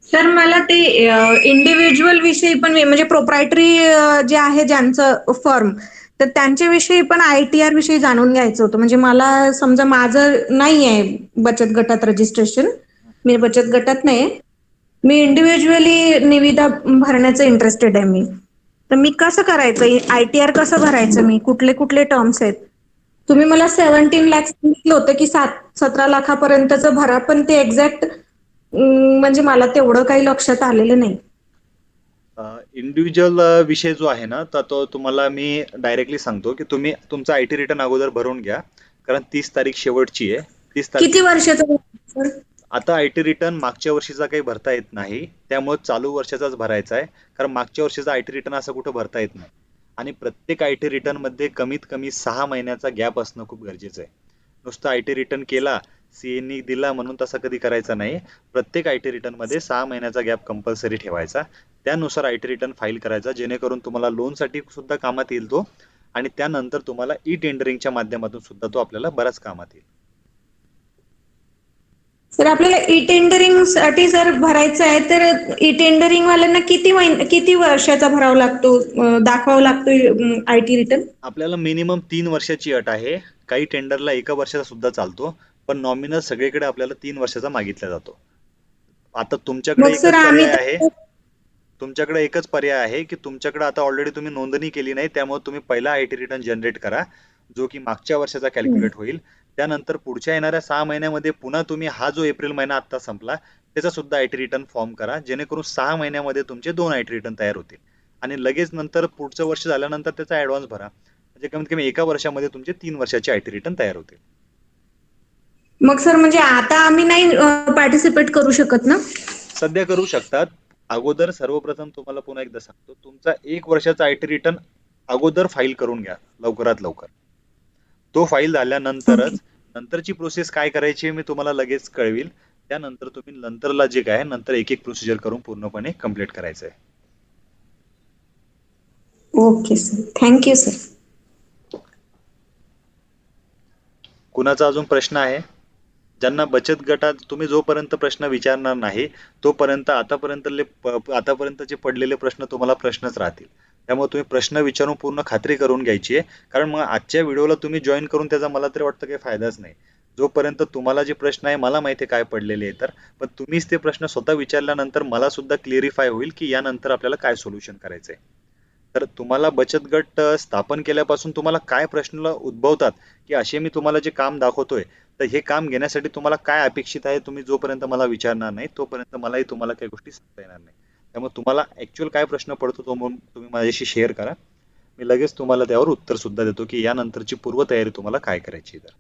सर मला ते इंडिव्हिज्युअल विषयी पण म्हणजे प्रोप्रायटरी जे आहे ज्यांचं फर्म, तर त्यांच्याविषयी पण ITR विषयी जाणून घ्यायचं होतं. म्हणजे मला समजा माझं नाही आहे बचत गटात रजिस्ट्रेशन, मी बचत गटात नाही, मी इंडिव्हिज्युअली निविदा भरण्याचं इंटरेस्टेड आहे मी. तर मी कसं करायचं, ITR कसं भरायचं, मी कुठले कुठले टर्म्स आहेत? तुम्ही मला 17 लाख सांगितलं होतं की 17 लाखापर्यंतचं भरा, पण ते एक्झॅक्ट म्हणजे मला तेवढं काही लक्षात आलेलं नाही.
इंडिव्हिज्युअल विषय जो आहे ना, तर तो तुम्हाला मी डायरेक्टली सांगतो की तुम्ही तुमचा आयटी रिटर्न अगोदर भरून घ्या, कारण 30 तारीख शेवटची आहे. 30 तारीख
किती वर्षाचं सर?
आता आयटी रिटर्न मागच्या वर्षीचा काही भरता येत नाही, त्यामुळे चालू वर्षाचाच भरायचा आहे. कारण मागच्या वर्षीचा आयटी रिटर्न असं कुठं भरता येत नाही. आणि प्रत्येक आयटी रिटर्न मध्ये कमीत कमी 6 महिन्याचा गॅप असणं खूप गरजेचं आहे. नुसतं आयटी रिटर्न केला, सीएनी दिला म्हणून तसा कधी करायचा नाही. प्रत्येक आयटी रिटर्न मध्ये 6 महिन्याचा गॅप कंपल्सरी ठेवायचा. त्यानुसार आयटी रिटर्न फाईल करायचा, जेणेकरून तुम्हाला लोन साठी सुद्धा कामात येईल तो, आणि त्यानंतर तुम्हाला ई टेंडरिंगच्या माध्यमातून सुद्धा तो आपल्याला बराच कामात येईल.
सर आपल्याला ई टेंडरिंग साठी जर भरायचं आहे तर ई टेंडरिंग वाल्यांना किती वर्षाचा भरावा लागतो, दाखवावा लागतो आयटी रिटर्न?
आपल्याला मिनिमम 3 वर्षाची अट आहे. काही टेंडरला 1 वर्षाचा सुद्धा चालतो, पण नॉमिनल सगळीकडे आपल्याला 3 वर्षाचा मागितला जातो. आता तुमच्याकडे
मग सर
एकच
आम्ही
पर्याय आहे,
तर
तुमच्याकडे एकच पर्याय आहे की तुमच्याकडे आता ऑलरेडी तुम्ही नोंदणी केली नाही, त्यामुळे तुम्ही पहिला आयटी रिटर्न जनरेट करा, जो की मागच्या वर्षाचा कॅल्क्युलेट होईल. त्यानंतर पुढच्या येणाऱ्या 6 महिन्यामध्ये पुन्हा तुम्ही हा जो एप्रिल महिना आता संपला त्याचा सुद्धा आयटी रिटर्न फॉर्म करा, जेणेकरून 6 महिन्यामध्ये तुमचे 2 आयटी रिटर्न तयार होतील. आणि लगेच नंतर पुढचं वर्ष झाल्यानंतर त्याचा ऍडव्हान्स भरा, म्हणजे कमीत कमी 1 वर्षामध्ये तुमचे 3 वर्षाचे आयटी रिटर्न तयार होतील.
मग सर म्हणजे आता आम्ही नाही पार्टिसिपेट करू शकत ना?
सध्या करू शकतात. अगोदर सर्वप्रथम तुम्हाला पुन्हा एकदा सांगतो, तुमचा 1 वर्षाचा आयटी रिटर्न अगोदर फाईल करून घ्या लवकरात लवकर. तो फाईल
ओके.
झाल्यानंतरच नंतरची प्रोसेस काय करायची मी तुम्हाला लगेच कळविल. त्यानंतर तुम्ही नंतरला जे काय नंतर एक एक प्रोसिजर करून पूर्णपणे कंप्लीट करायचं आहे.
Okay sir, thank you sir.
कुणाचा अजून प्रश्न आहे? ज्यांना बचत गटात तुम्ही जोपर्यंत प्रश्न विचारणार नाही तोपर्यंत आतापर्यंतचे पडलेले प्रश्न तुम्हाला प्रश्नच राहतील. त्यामुळे तुम्ही प्रश्न विचारून पूर्ण खात्री करून घ्यायची आहे, कारण मग आजच्या व्हिडिओला तुम्ही जॉईन करून त्याचा मला तरी वाटतं काही फायदाच नाही. जोपर्यंत तुम्हाला जे प्रश्न आहे मला माहिती आहे काय पडलेले आहे तर, पण तुम्हीच ते प्रश्न स्वतः विचारल्यानंतर मला सुद्धा क्लिअरिफाय होईल की यानंतर आपल्याला काय सोल्युशन करायचं आहे. तर तुम्हाला बचत गट स्थापन केल्यापासून तुम्हाला काय प्रश्न उद्भवतात, की असे मी तुम्हाला जे काम दाखवतोय तर हे काम घेण्यासाठी तुम्हाला काय अपेक्षित आहे, तुम्ही जोपर्यंत मला विचारणार नाही तोपर्यंत मलाही तुम्हाला काही गोष्टी सांगता येणार नाही. त्यामुळे तुम्हाला ऍक्च्युअल काय प्रश्न पडतो तो मग तुम्ही माझ्याशी शेअर करा. मी लगेच तुम्हाला त्यावर उत्तर सुद्धा देतो की यानंतरची पूर्वतयारी तुम्हाला काय करायची आहे.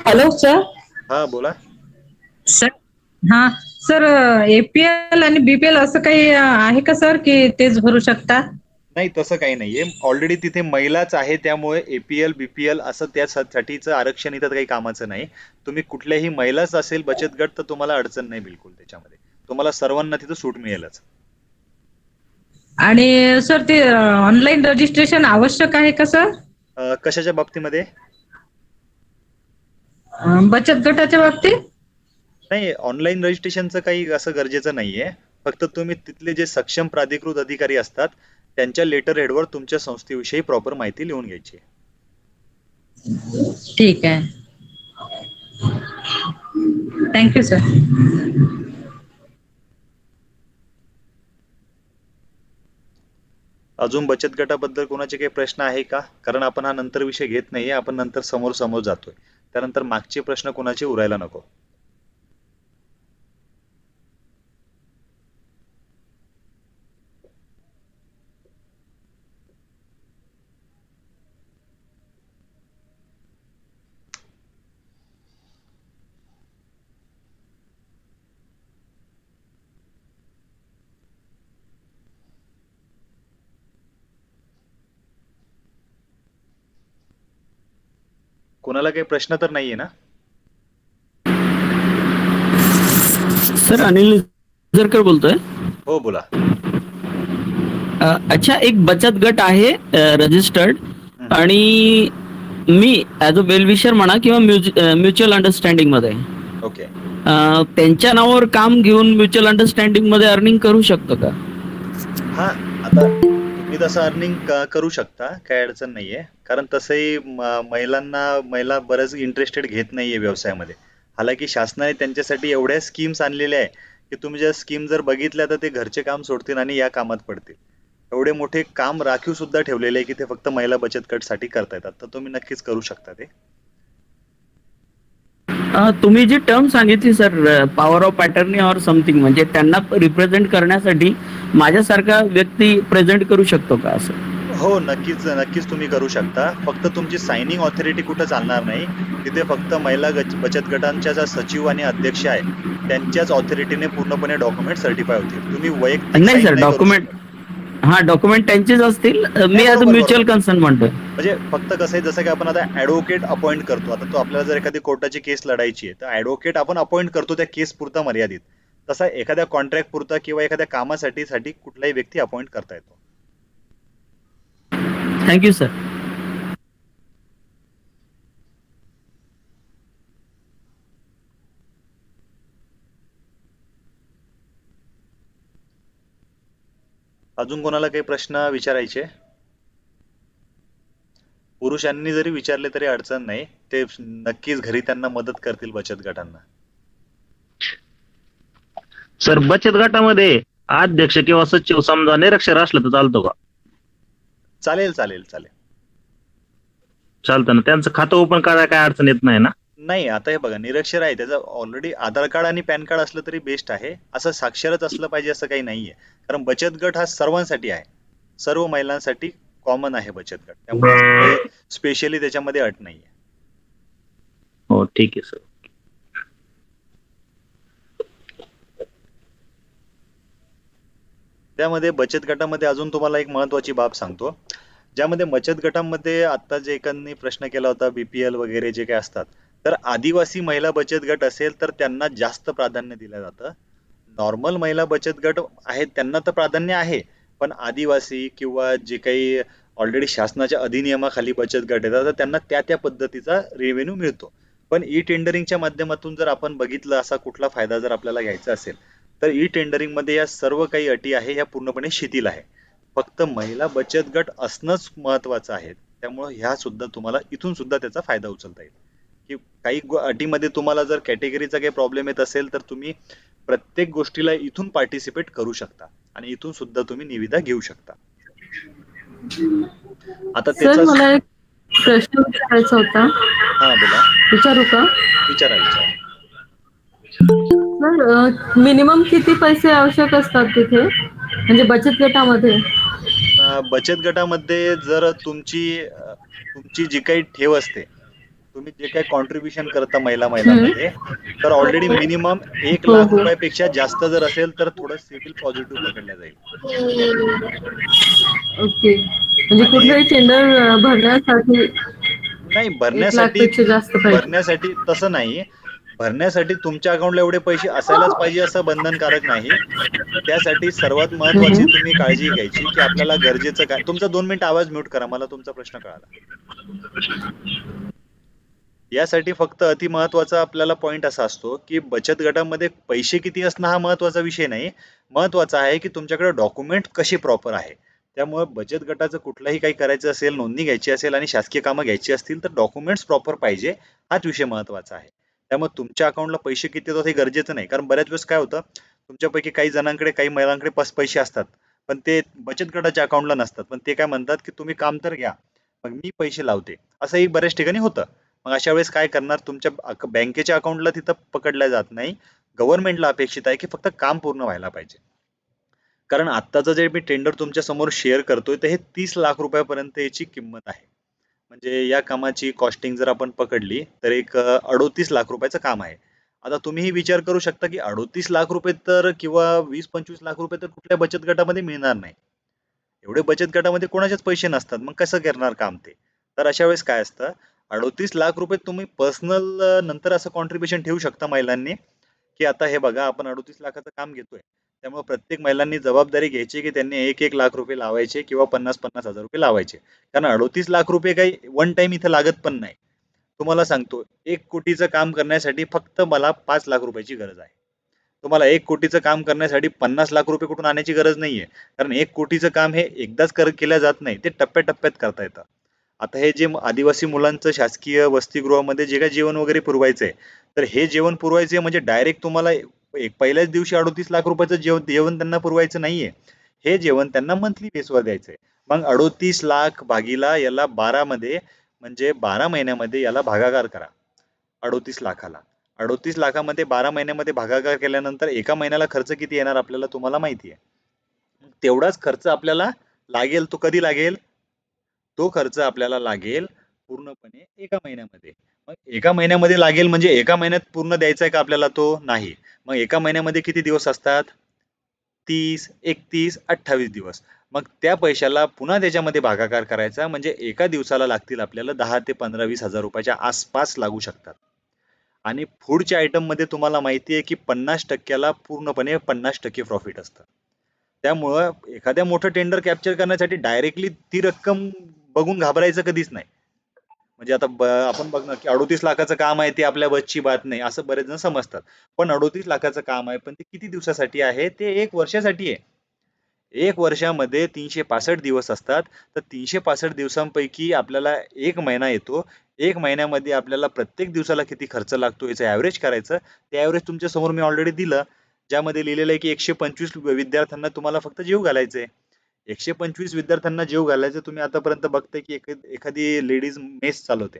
Hello sir.
हा बोला.
सर हा सर, एपीएल आणि बीपीएल असं काही आहे का सर की तेच भरू शकतात?
नाही तसं काही नाहीये, ऑलरेडी तिथे महिलाच आहे त्यामुळे एपीएल बीपीएल असं त्यासाठीचं आरक्षण इथं काही कामाचं नाही. तुम्ही कुठल्याही महिलाच असेल बचत गट तर तुम्हाला अडचण नाही बिलकुल त्याच्यामध्ये, तुम्हाला सर्वांना तिथं सूट मिळेलच.
आणि सर ते ऑनलाईन रजिस्ट्रेशन आवश्यक आहे का सर?
कशाच्या बाबतीमध्ये?
बचत गटाच्या बाबतीत?
नाही, ऑनलाईन रजिस्ट्रेशनचं काही असं गरजेचं नाहीये. फक्त तुम्ही तिथले जे सक्षम प्राधिकृत अधिकारी असतात त्यांच्या लेटर हेडवर तुमच्या संस्थेविषयी प्रॉपर माहिती लिहून घ्यायची.
ठीक आहे, थँक्यू सर.
अजून बचत गटाबद्दल कोणाचे काही प्रश्न आहे का? कारण आपण हा नंतर विषय घेत नाहीये, आपण नंतर समोर समोर जातोय, त्यानंतर मागचे प्रश्न कोणाचे उरायला नको. कोणाला काही प्रश्न तर नाहीये ना?
सर अनिल जरकर बोलतोय.
हो बोला.
अच्छा, एक बचत गट आहे रजिस्टर्ड, आणि मी ऍज अ वेलविशर म्हणा किंवा म्युच्युअल अंडरस्टँडिंग मध्ये
ओके.
त्यांच्या नावावर काम घेऊन म्युच्युअल अंडरस्टँडिंग मध्ये अर्निंग करू शकतो का?
हा, आता तुम्ही तसं अर्निंग करू शकता, काही अडचण नाहीये, कारण तसंही महिला बरेच इंटरेस्टेड घेत नाहीये व्यवसायामध्ये. हालाकी शासनाने त्यांच्यासाठी एवढ्या स्कीम्स आणलेल्या आहे की तुम्ही ज्या स्कीम जर बघितल्या तर ते घरचे काम सोडतील आणि या कामात पडतील. एवढे मोठे काम राखीव सुद्धा ठेवलेले आहे की ते फक्त महिला बचत गट साठी करता येतात, तर तुम्ही नक्कीच करू शकता ते.
तुम्ही जी टर्म सांगितली sir, power of attorney or something, म्हणजे त्यांना रिप्रेझेंट करण्यासाठी माझ्यासारखा व्यक्ती प्रेझेंट करू शकतो का असं?
हो नक्कीच नक्कीच तुम्ही करू शकता. फक्त तुमची सायनिंग ऑथॉरिटी कुठं चालणार नाही, तिथे फक्त महिला बचत गटांच्या ज्या सचिव आणि अध्यक्ष आहे त्यांच्याच ऑथॉरिटीने पूर्णपणे डॉक्युमेंट सर्टिफाय होतील. तुम्ही वैयक्तिक
नाही
sign
सर,
करू
डॉक्युमेंट
शकत.
हा डॉक्युमेंट त्यांचेच असतील. मी ऍज अ
बरोबर,
म्युच्युअल
बरोबर.
कन्सर्न म्हणतोय.
म्हणजे फक्त कसं आहे, जसं की आपण आता ऍडव्होकेट अपॉइंट करतो, आता तो आपल्याला जर एखादी कोर्टाची केस लढायची आहे तर ऍडव्होकेट आपण अपॉइंट करतो त्या केस पुरता मर्यादित. तसा एखाद्या कॉन्ट्रॅक्ट पुरता किंवा एखाद्या कामासाठी कुठलाही व्यक्ती अपॉइंट करता येतो.
Thank you sir.
अजून कोणाला काही प्रश्न विचारायचे? पुरुषांनी जरी विचारले तरी अडचण नाही, ते नक्कीच घरी त्यांना मदत करतील बचत गटांना.
सर बचत गटामध्ये अध्यक्ष किंवा सचिव समजा निरक्षर असलं तर चालतो का?
चालेल चालेल चालेल.
चालतं ना, त्यांचं खातं ओपन करायला काय अडचण येत नाही ना?
नाही, आता हे बघा, निरक्षर आहे त्याचं ऑलरेडी आधार कार्ड आणि पॅन कार्ड असलं तरी बेस्ट आहे. असं साक्षरच असलं पाहिजे असं काही नाहीये, कारण बचत गट हा सर्वांसाठी आहे, सर्व महिलांसाठी कॉमन आहे बचत गट, त्यामुळे स्पेशली त्याच्यामध्ये अट नाहीये.
हो ठीक आहे सर.
त्यामध्ये बचत गटामध्ये अजून तुम्हाला एक महत्वाची बाब सांगतो, ज्यामध्ये बचत गटामध्ये आता जे एकांनी प्रश्न केला होता बीपीएल वगैरे जे काही असतात, तर आदिवासी महिला बचत गट असेल तर त्यांना जास्त प्राधान्य दिलं जातं. नॉर्मल महिला बचत गट आहेत त्यांना तर प्राधान्य आहे, पण आदिवासी किंवा जे काही ऑलरेडी शासनाच्या अधिनियमाखाली बचत गट येतात तर त्यांना त्या त्या पद्धतीचा रेव्हेन्यू मिळतो. पण ई टेंडरिंगच्या माध्यमातून जर आपण बघितलं असा कुठला फायदा जर आपल्याला घ्यायचा असेल तर ई टेंडरिंग मध्ये या सर्व काही अटी आहे ह्या पूर्णपणे शिथिल आहे. फक्त महिला बचत गट असणंच महत्वाचं आहे. त्यामुळे ह्या सुद्धा तुम्हाला इथून सुद्धा त्याचा फायदा उचलता येईल. की काही अटीमध्ये तुम्हाला जर कॅटेगरीचा काही प्रॉब्लेम येत असेल तर तुम्ही प्रत्येक गोष्टीला इथून पार्टिसिपेट करू शकता आणि इथून सुद्धा तुम्ही निविदा घेऊ शकता. आता
सर
त्याचा
मला एक प्रश्न विचारायचा होता,
हा बोला,
विचारू का?
विचारा विचारा.
सर मिनिमम किती पैसे आवश्यक असतात तिथे, म्हणजे बचत गटामध्ये?
बचत गटामध्ये जर तुमची जी काही ठेव असते, तुम्ही जे काही कॉन्ट्रीब्युशन करता महिलांमध्ये, तर ऑलरेडी मिनिमम 1,00,000
हो.
रुपयापेक्षा जास्त जर असेल तर थोडं सिबिल पॉझिटिव्ह पकडल्या जाईल.
ओके, म्हणजे
आणि
कुठलंही टेंडर भरण्यासाठी
नाही
1,00,000 पेक्षा जास्त पाहिजे?
भरण्यासाठी तसं नाही. भरण्यासाठी तुमच्या अकाउंटला एवढे पैसे असायलाच पाहिजे असं बंधनकारक नाही. त्यासाठी सर्वात महत्वाची तुम्ही काळजी घ्यायची की आपल्याला गरजेचं काय. तुमचा 2 मिनिट आवाज म्यूट करा, मला तुमचा प्रश्न कळाला. यासाठी फक्त अति महत्वाचा आपल्याला पॉइंट असा असतो की बचत गटामध्ये पैसे किती असणं हा महत्वाचा विषय नाही. महत्वाचा आहे की तुमच्याकडे डॉक्युमेंट कशी प्रॉपर आहे. त्यामुळे बचत गटाचं कुठलाही काही करायचं असेल, नोंदणी घ्यायची असेल आणि शासकीय कामं घ्यायची असतील तर डॉक्युमेंट्स प्रॉपर पाहिजे, हाच विषय महत्वाचा आहे. त्यामुळे तुमच्या अकाउंटला पैसे किती येतात हे गरजेचं नाही. कारण बऱ्याच वेळेस काय होतं, तुमच्यापैकी काही जणांकडे, काही महिलांकडे पैसे असतात पण ते बचत गटाच्या अकाउंटला नसतात. पण ते काय म्हणतात की तुम्ही काम तर घ्या, मग मी पैसे लावते, असंही बऱ्याच ठिकाणी होतं. मग अशा वेळेस काय करणार, तुमच्या बँकेच्या अकाउंटला तिथं पकडल्या जात नाही. गव्हर्नमेंटला अपेक्षित आहे की फक्त काम पूर्ण व्हायला पाहिजे. कारण आत्ताचं जे मी टेंडर तुमच्या समोर शेअर करतोय तर हे 30 लाख रुपयापर्यंत याची किंमत आहे. म्हणजे या कामाची कॉस्टिंग जर आपण पकडली तर एक 38 लाख रुपयाचं काम आहे. आता तुम्हीही विचार करू शकता की 38 लाख रुपये तर किंवा 20-25 लाख रुपये तर कुठल्या बचत गटामध्ये मिळणार नाही. एवढे बचत गटामध्ये कोणाचेच पैसे नसतात, मग कसं करणार काम ते. तर अशा वेळेस काय असतं, 38 लाख रुपये तुम्ही पर्सनल नंतर असं कॉन्ट्रीब्युशन ठेवू शकता महिलांनी की आता हे बघा आपण 38 लाखाचं काम घेतोय, त्यामुळे प्रत्येक महिलांनी जबाबदारी घ्यायची की त्यांनी 1-1 लाख रुपये लावायचे किंवा 50-50 हजार रुपये लावायचे. कारण 38 लाख रुपये काही वन टाइम इथं लागत पण नाही. तुम्हाला सांगतो, 1 कोटीचं काम करण्यासाठी फक्त मला 5 लाख रुपयाची गरज आहे. तुम्हाला 1 कोटीचं काम करण्यासाठी 50 लाख रुपये कुठून आणायची गरज नाहीये. कारण 1 कोटीचं काम हे एकदाच केलं जात नाही, ते टप्प्याटप्प्यात करता येतं. आता हे जे आदिवासी मुलांचं शासकीय वसतिगृहामध्ये जे काही जेवण वगैरे पुरवायचंय, तर हे जेवण पुरवायचे म्हणजे डायरेक्ट तुम्हाला एक पहिल्याच दिवशी 38 लाख रुपयाचं जेवण त्यांना पुरवायचं नाहीये. हे जेवण त्यांना मंथली बेसवर द्यायचंय. मग 38 लाख भागीला याला 12 मध्ये, म्हणजे 12 महिन्यामध्ये याला भागाकार करा 38 लाखाला. 38 लाखामध्ये 12 महिन्यामध्ये भागाकार केल्यानंतर एका महिन्याला खर्च किती येणार आपल्याला तुम्हाला माहिती आहे. तेवढाच खर्च आपल्याला लागेल. तो कधी लागेल? तो खर्च आपल्याला लागेल पूर्णपणे एका महिन्यामध्ये. मग एका महिन्यामध्ये लागेल म्हणजे एका महिन्यात पूर्ण द्यायचा आहे का आपल्याला तो? नाही. मग एका महिन्यामध्ये किती दिवस असतात? 30, 31, 28 दिवस. मग त्या पैशाला पुन्हा त्याच्यामध्ये भागाकार करायचा, म्हणजे एका दिवसाला लागतील आपल्याला 10 ते 15, 20 हजार रुपयाच्या आसपास लागू शकतात. आणि फूडच्या आयटम मध्ये तुम्हाला माहिती आहे की 50% पूर्णपणे 50% प्रॉफिट असतं. त्यामुळं एखाद्या मोठं टेंडर कॅप्चर करण्यासाठी डायरेक्टली ती रक्कम बघून घाबरायचं कधीच नाही. म्हणजे आता आपण बघणार की 38 लाखाचं काम आहे, ते आपल्या बसची बात नाही असं बरेच जण समजतात. पण 38 लाखाचं काम आहे, पण ते किती दिवसासाठी आहे? ते 1 वर्षासाठी आहे. 1 वर्षामध्ये 365 दिवस असतात. तर 365 दिवसांपैकी आपल्याला 1 महिना येतो. 1 महिन्यामध्ये आपल्याला प्रत्येक दिवसाला किती खर्च लागतो याचं ॲव्हरेज करायचं. ते ॲव्हरेज तुमच्या समोर मी ऑलरेडी दिलं. ज्यामध्ये लिहिलेलं आहे की 125 विद्यार्थ्यांना तुम्हाला फक्त जेवू घालायचंय. 125 विद्यार्थ्यांना जेवू घालायचं. तुम्ही आतापर्यंत बघताय की एखादी लेडीज मेस चालवते.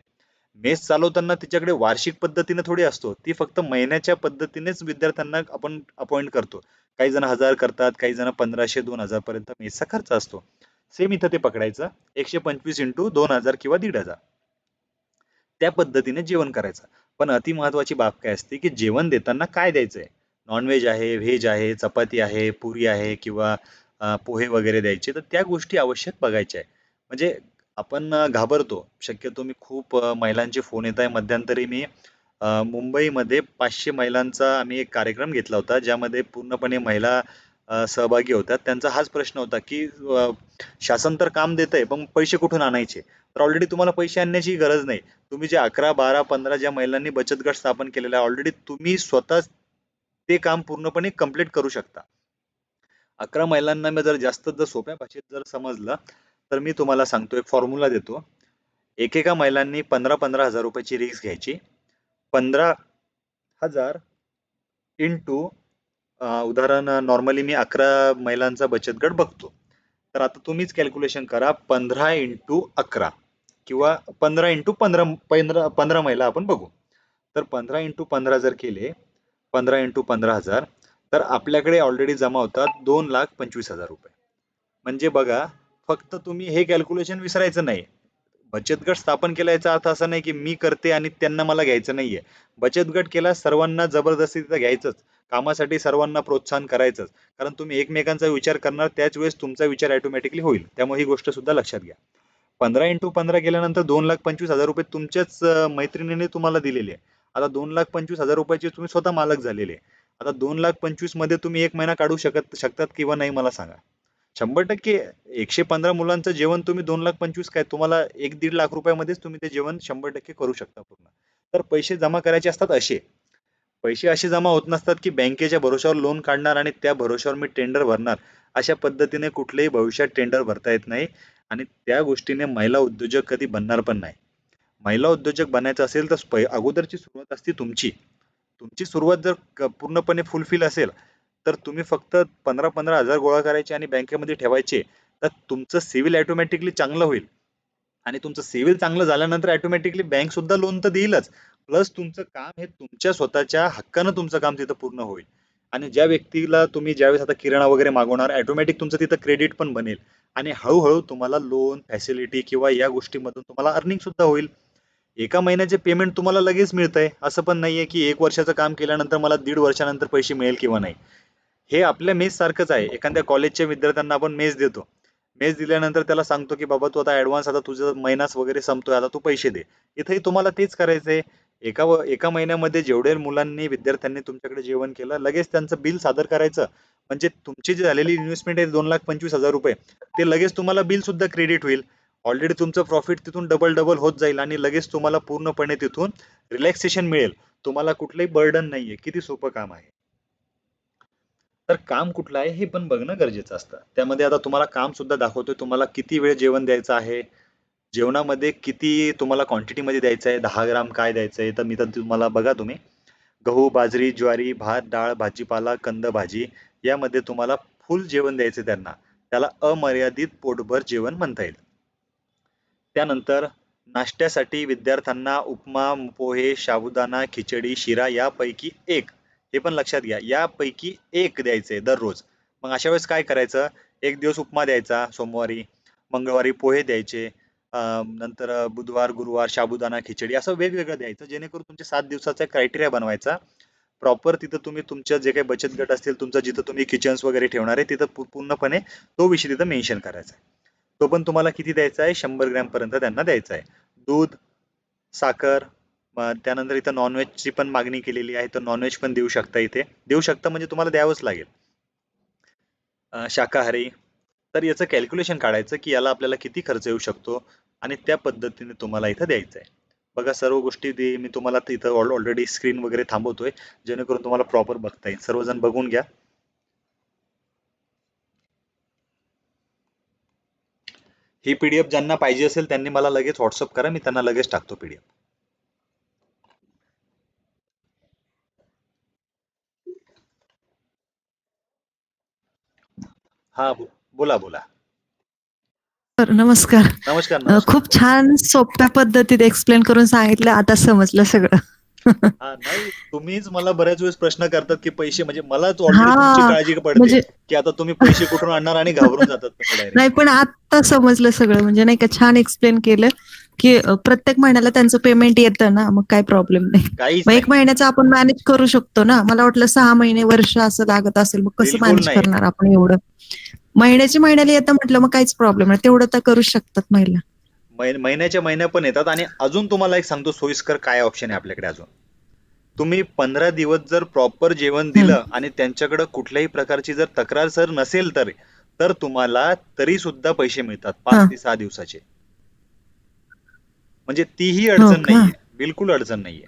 मेस चालवताना तिच्याकडे वार्षिक पद्धतीने थोडी असतो. ती फक्त महिन्याच्या पद्धतीनेच विद्यार्थ्यांना आपण अपॉइंट करतो. काही जण 1000 करतात, काही जण 1500-2000 पर्यंत मेसचा खर्च असतो. सेम इथं ते पकडायचं. 125 इंटू 2000 किंवा 1500. त्या पद्धतीने जेवण करायचं. पण अति महत्वाची बाब काय असते की जेवण देताना काय द्यायचंय? नॉनव्हेज आहे, व्हेज आहे, चपाती आहे, पुरी आहे किंवा पोहे वगैरे द्यायचे, तर त्या गोष्टी आवश्यक बघायच्या आहे. म्हणजे आपण घाबरतो. शक्यतो मी खूप महिलांचे फोन येत आहे. मध्यंतरी मी मुंबईमध्ये 500 महिलांचा आम्ही एक कार्यक्रम घेतला होता, ज्यामध्ये पूर्णपणे महिला सहभागी होत्या. त्यांचा हाच प्रश्न होता की शासन तर काम देतंय, पण पैसे कुठून आणायचे? तर ऑलरेडी तुम्हाला पैसे आणण्याची गरज नाही. तुम्ही जे 11, 12, 15 ज्या महिलांनी बचत गट स्थापन केलेला आहे, ऑलरेडी तुम्ही स्वतः ते काम पूर्णपणे कम्प्लीट करू शकता. 11 महिलांना मी जर सोप्या भाषेत जर समजलं तर मी तुम्हाला सांगतो, एक फॉर्म्युला देतो. एकेका महिलांनी 15,000 रुपयाची रिस्क घ्यायची. 15,000 इंटू उदाहरण नॉर्मली मी 11 महिलांचा बचत गट बघतो. तर आता तुम्हीच कॅल्क्युलेशन करा. 15 इंटू 11 किंवा 15 इंटू 15 महिला आपण बघू. तर 15 इंटू 15 जर केले, 15 इंटू 15,000, तर आपल्याकडे ऑलरेडी जमा होतात 2,25,000 रुपये. म्हणजे बघा, फक्त तुम्ही हे कॅल्क्युलेशन विसरायचं नाही. बचत गट स्थापन केला याचा अर्थ असा नाही की मी करते आणि त्यांना मला घ्यायचं नाहीये. बचत गट केला सर्वांना जबरदस्ती तिथं घ्यायचंच, कामासाठी सर्वांना प्रोत्साहन करायचंच, कारण तुम्ही एकमेकांचा विचार करणार, त्याच वेळेस तुमचा विचार ऑटोमॅटिकली होईल. त्यामुळे ही गोष्ट सुद्धा लक्षात घ्या. 15 इंटू 15 केल्यानंतर 2,25,000 रुपये तुमच्याच मैत्रिणीने तुम्हाला दिलेले आहे. आता 2,25,000 रुपयाचे तुम्ही स्वतः मालक झालेले. आता 2,25,000 मध्ये तुम्ही एक महिना काढू शकतात किंवा नाही मला सांगा. 100% 115 मुलांचं जेवण तुम्ही 2,25,000 काय, तुम्हाला 1-1.5 लाख रुपयामध्येच तुम्ही ते जेवण 100% करू शकता पूर्ण. तर पैसे जमा करायचे असतात असे. पैसे असे जमा होत नसतात की बँकेच्या भरोश्यावर लोन काढणार आणि त्या भरोश्यावर मी टेंडर भरणार. अशा पद्धतीने कुठलेही भविष्यात टेंडर भरता येत नाही आणि त्या गोष्टीने महिला उद्योजक कधी बनणार पण नाही. महिला उद्योजक बनायचं असेल तर अगोदरची सुरुवात असते तुमची. तुमची सुरुवात जर पूर्णपणे फुलफिल असेल तर तुम्ही फक्त 15,000 गोळा करायचे आणि बँकेमध्ये ठेवायचे, तर तुमचं सिव्हिल ऑटोमॅटिकली चांगलं होईल. आणि तुमचं सिव्हिल चांगलं झाल्यानंतर ऑटोमॅटिकली बँक सुद्धा लोन तर देईलच, प्लस तुमचं काम हे तुमच्या स्वतःच्या हक्कानं तुमचं काम तिथं पूर्ण होईल. आणि ज्या व्यक्तीला तुम्ही ज्यावेळेस आता किराणा वगैरे मागवणार, ऑटोमॅटिक तुमचं तिथं क्रेडिट पण बनेल आणि हळूहळू तुम्हाला लोन फॅसिलिटी किंवा या गोष्टीमधून तुम्हाला अर्निंग सुद्धा होईल. एका महिन्याचे पेमेंट तुम्हाला लगेच मिळतंय असं पण नाहीये की 1 वर्षाचं काम केल्यानंतर मला 1.5 वर्षानंतर पैसे मिळेल किंवा नाही. हे आपल्या मेस सारखंच आहे. एखाद्या कॉलेजच्या विद्यार्थ्यांना आपण मेस देतो. मेस दिल्यानंतर त्याला सांगतो की बाबा तू आता ऍडव्हान्स, आता तुझा महिनाच वगैरे संपतोय, आता तू पैसे दे. इथेही तुम्हाला तेच करायचंय. एका महिन्यामध्ये जेवढे मुलांनी विद्यार्थ्यांनी तुमच्याकडे जेवण केलं, लगेच त्यांचं बिल सादर करायचं. म्हणजे तुमची जी झालेली इन्व्हेस्टमेंट आहे 2,25,000 रुपये, ते लगेच तुम्हाला बिल सुद्धा क्रेडिट होईल. ऑलरेडी तुमचं प्रॉफिट तिथून डबल होत जाईल आणि लगेच तुम्हाला पूर्णपणे तिथून रिलॅक्सेशन मिळेल. तुम्हाला कुठलंही बर्डन नाहीये. किती सोपं काम आहे. तर काम कुठलं आहे हे पण बघणं गरजेचं असतं. त्यामध्ये आता तुम्हाला काम सुद्धा दाखवतोय. तुम्हाला किती वेळ जेवण द्यायचं आहे, जेवणामध्ये किती तुम्हाला क्वांटिटीमध्ये द्यायचं आहे, 10 ग्राम काय द्यायचं आहे, तर मी तर तुम्हाला बघा तुम्ही गहू, बाजरी, ज्वारी, भात, डाळ, भाजीपाला, कंद भाजी यामध्ये तुम्हाला फुल जेवण द्यायचं त्यांना. त्याला अमर्यादित पोटभर जेवण म्हणता येईल. त्यानंतर नाश्त्यासाठी विद्यार्थ्यांना उपमा, पोहे, साबुदाणा, खिचडी, शिरा यापैकी एक, हे पण लक्षात घ्या, यापैकी एक द्यायचंय दररोज. मग अशा वेळेस काय करायचं, एक दिवस उपमा द्यायचा सोमवारी, मंगळवारी पोहे द्यायचे, नंतर बुधवार गुरुवार साबुदाणा खिचडी असं वेगवेगळं द्यायचं, जेणेकरून तुमच्या 7 दिवसाचा क्रायटेरिया बनवायचा. प्रॉपर तिथं तुम्ही तुमच्या जे काही बचत गट असतील, तुमचं जिथं तुम्ही किचन्स वगैरे ठेवणार आहे तिथं पूर्णपणे तो विषय तिथं मेन्शन करायचा आहे. तो पण तुम्हाला किती द्यायचा आहे, 100 ग्रॅम पर्यंत त्यांना द्यायचा आहे. दूध, साखर, त्यानंतर इथं नॉनव्हेजची पण मागणी केलेली आहे, तर नॉनव्हेज पण देऊ शकता. इथे देऊ शकता म्हणजे तुम्हाला द्यावंच लागेल. शाकाहारी, तर याचं कॅल्क्युलेशन काढायचं की याला आपल्याला किती खर्च येऊ शकतो आणि त्या पद्धतीने तुम्हाला इथं द्यायचं आहे. बघा सर्व गोष्टी मी तुम्हाला इथं ऑलरेडी स्क्रीन वगैरे थांबवतोय, जेणेकरून तुम्हाला प्रॉपर बघता येईल. सर्वजण बघून घ्या. ही पीडीएफ ज्यांना पाहिजे असेल त्यांनी मला लगेच व्हॉट्सअप करा, मी त्यांना लगेच टाकतो पीडीएफ. हा बोला बोला.
सर नमस्कार.
नमस्कार नमस्कार.
खूप छान सोप्या पद्धतीत एक्सप्लेन करून सांगितलं, आता समजलं सगळं.
हा नाही, तुम्हीच मला बऱ्याच वेळेस प्रश्न करतात की पैसे, म्हणजे मलाच ऑलरेडी तुमची
हा
काळजी पडते
म्हणजे
की आता तुम्ही पैसे कुठून आणणार आणि घाबरून जातात तुम्ही डायरेक्ट.
नाही, पण आता समजलं सगळं, म्हणजे नाही का छान एक्सप्लेन केलं की प्रत्येक महिन्याला त्यांचं पेमेंट येतं ना, मग काय प्रॉब्लेम नाही.
काहीच
मग
नाही,
1 महिन्याचं आपण मॅनेज करू शकतो ना. मला वाटलं 6 महिने वर्ष असं लागत असेल, मग कसं
बिलकुल
मॅनेज
नाही.
करणार आपण एवढं. महिन्याला येतं म्हटलं मग काहीच प्रॉब्लेम नाही, तेवढं तर करू शकतात महिला.
महिन्याच्या महिन्या पण येतात. आणि अजून तुम्हाला एक सांगतो सोयीस्कर काय ऑप्शन आहे आपल्याकडे अजून. तुम्ही 15 दिवस जर प्रॉपर जेवण दिलं आणि त्यांच्याकडे कुठल्याही प्रकारची जर तक्रार सर नसेल तर तुम्हाला तरी सुद्धा पैसे मिळतात 5 ते 6 दिवसाचे. म्हणजे तीही अडचण नाहीये, बिलकुल अडचण नाहीये.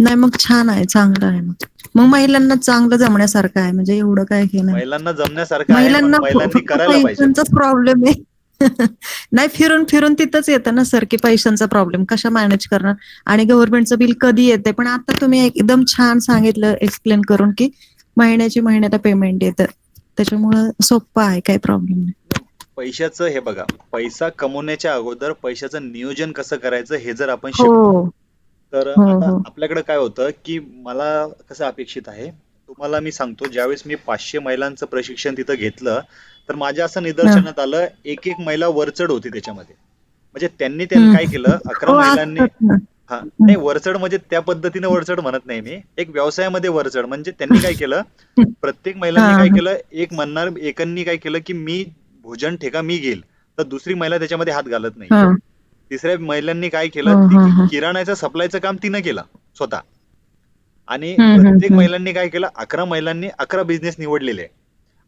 नाही मग छान आहे, चांगलं आहे. मग महिलांना चांगलं जमण्यासारखं आहे, म्हणजे एवढं काय हे नाही.
महिलांना जमण्यासारखं आहे, पण
महिलांना
महिलांनी
फक्त
करायला पाहिजे.
पैशांचाच प्रॉब्लेम आहे. नाही, फिरून फिरून तिथंच येतं ना सर, की पैशांचा प्रॉब्लेम कशा मॅनेज करणार आणि गव्हर्नमेंटचं बिल कधी येते. पण आता तुम्ही एकदम छान सांगितलं एक्सप्लेन करून, की महिन्याला पेमेंट येतं, त्याच्यामुळं सोपं आहे, काही प्रॉब्लेम नाही.
पैशाचं हे बघा, पैसा कमवण्याच्या अगोदर पैशाचं नियोजन कसं करायचं हे जर आपण
हो
शिकलो, तर
हो
आता
हो
आपल्याकडे काय होतं की मला कसं अपेक्षित आहे, तुम्हाला मी सांगतो, ज्यावेळेस मी 500 महिलांचं प्रशिक्षण तिथं घेतलं, तर माझ्या असं निदर्शनात आलं, एक महिला वरचढ होती त्याच्यामध्ये. म्हणजे त्यांनी काय केलं, 11
हो
महिलांनी,
असतात ना.
हा नाही, वरचढ म्हणजे त्या पद्धतीने वरचढ म्हणत नाही मी, एक व्यवसायामध्ये वरचढ म्हणजे त्यांनी काय केलं, प्रत्येक
हा
महिलांनी काय
हा
केलं, एकांनी काय केलं की मी भोजन ठेका मी घेईल, तर दुसरी महिला त्याच्यामध्ये हात घालत नाही.
हा
तिसऱ्या महिलांनी काय केलं,
हा हा हा
किराणाचं सप्लायचं काम तिनं केलं स्वतः. आणि
हम्म
प्रत्येक
हम्म
महिलांनी काय केलं, 11 महिलांनी 11 बिझनेस निवडलेले आहे.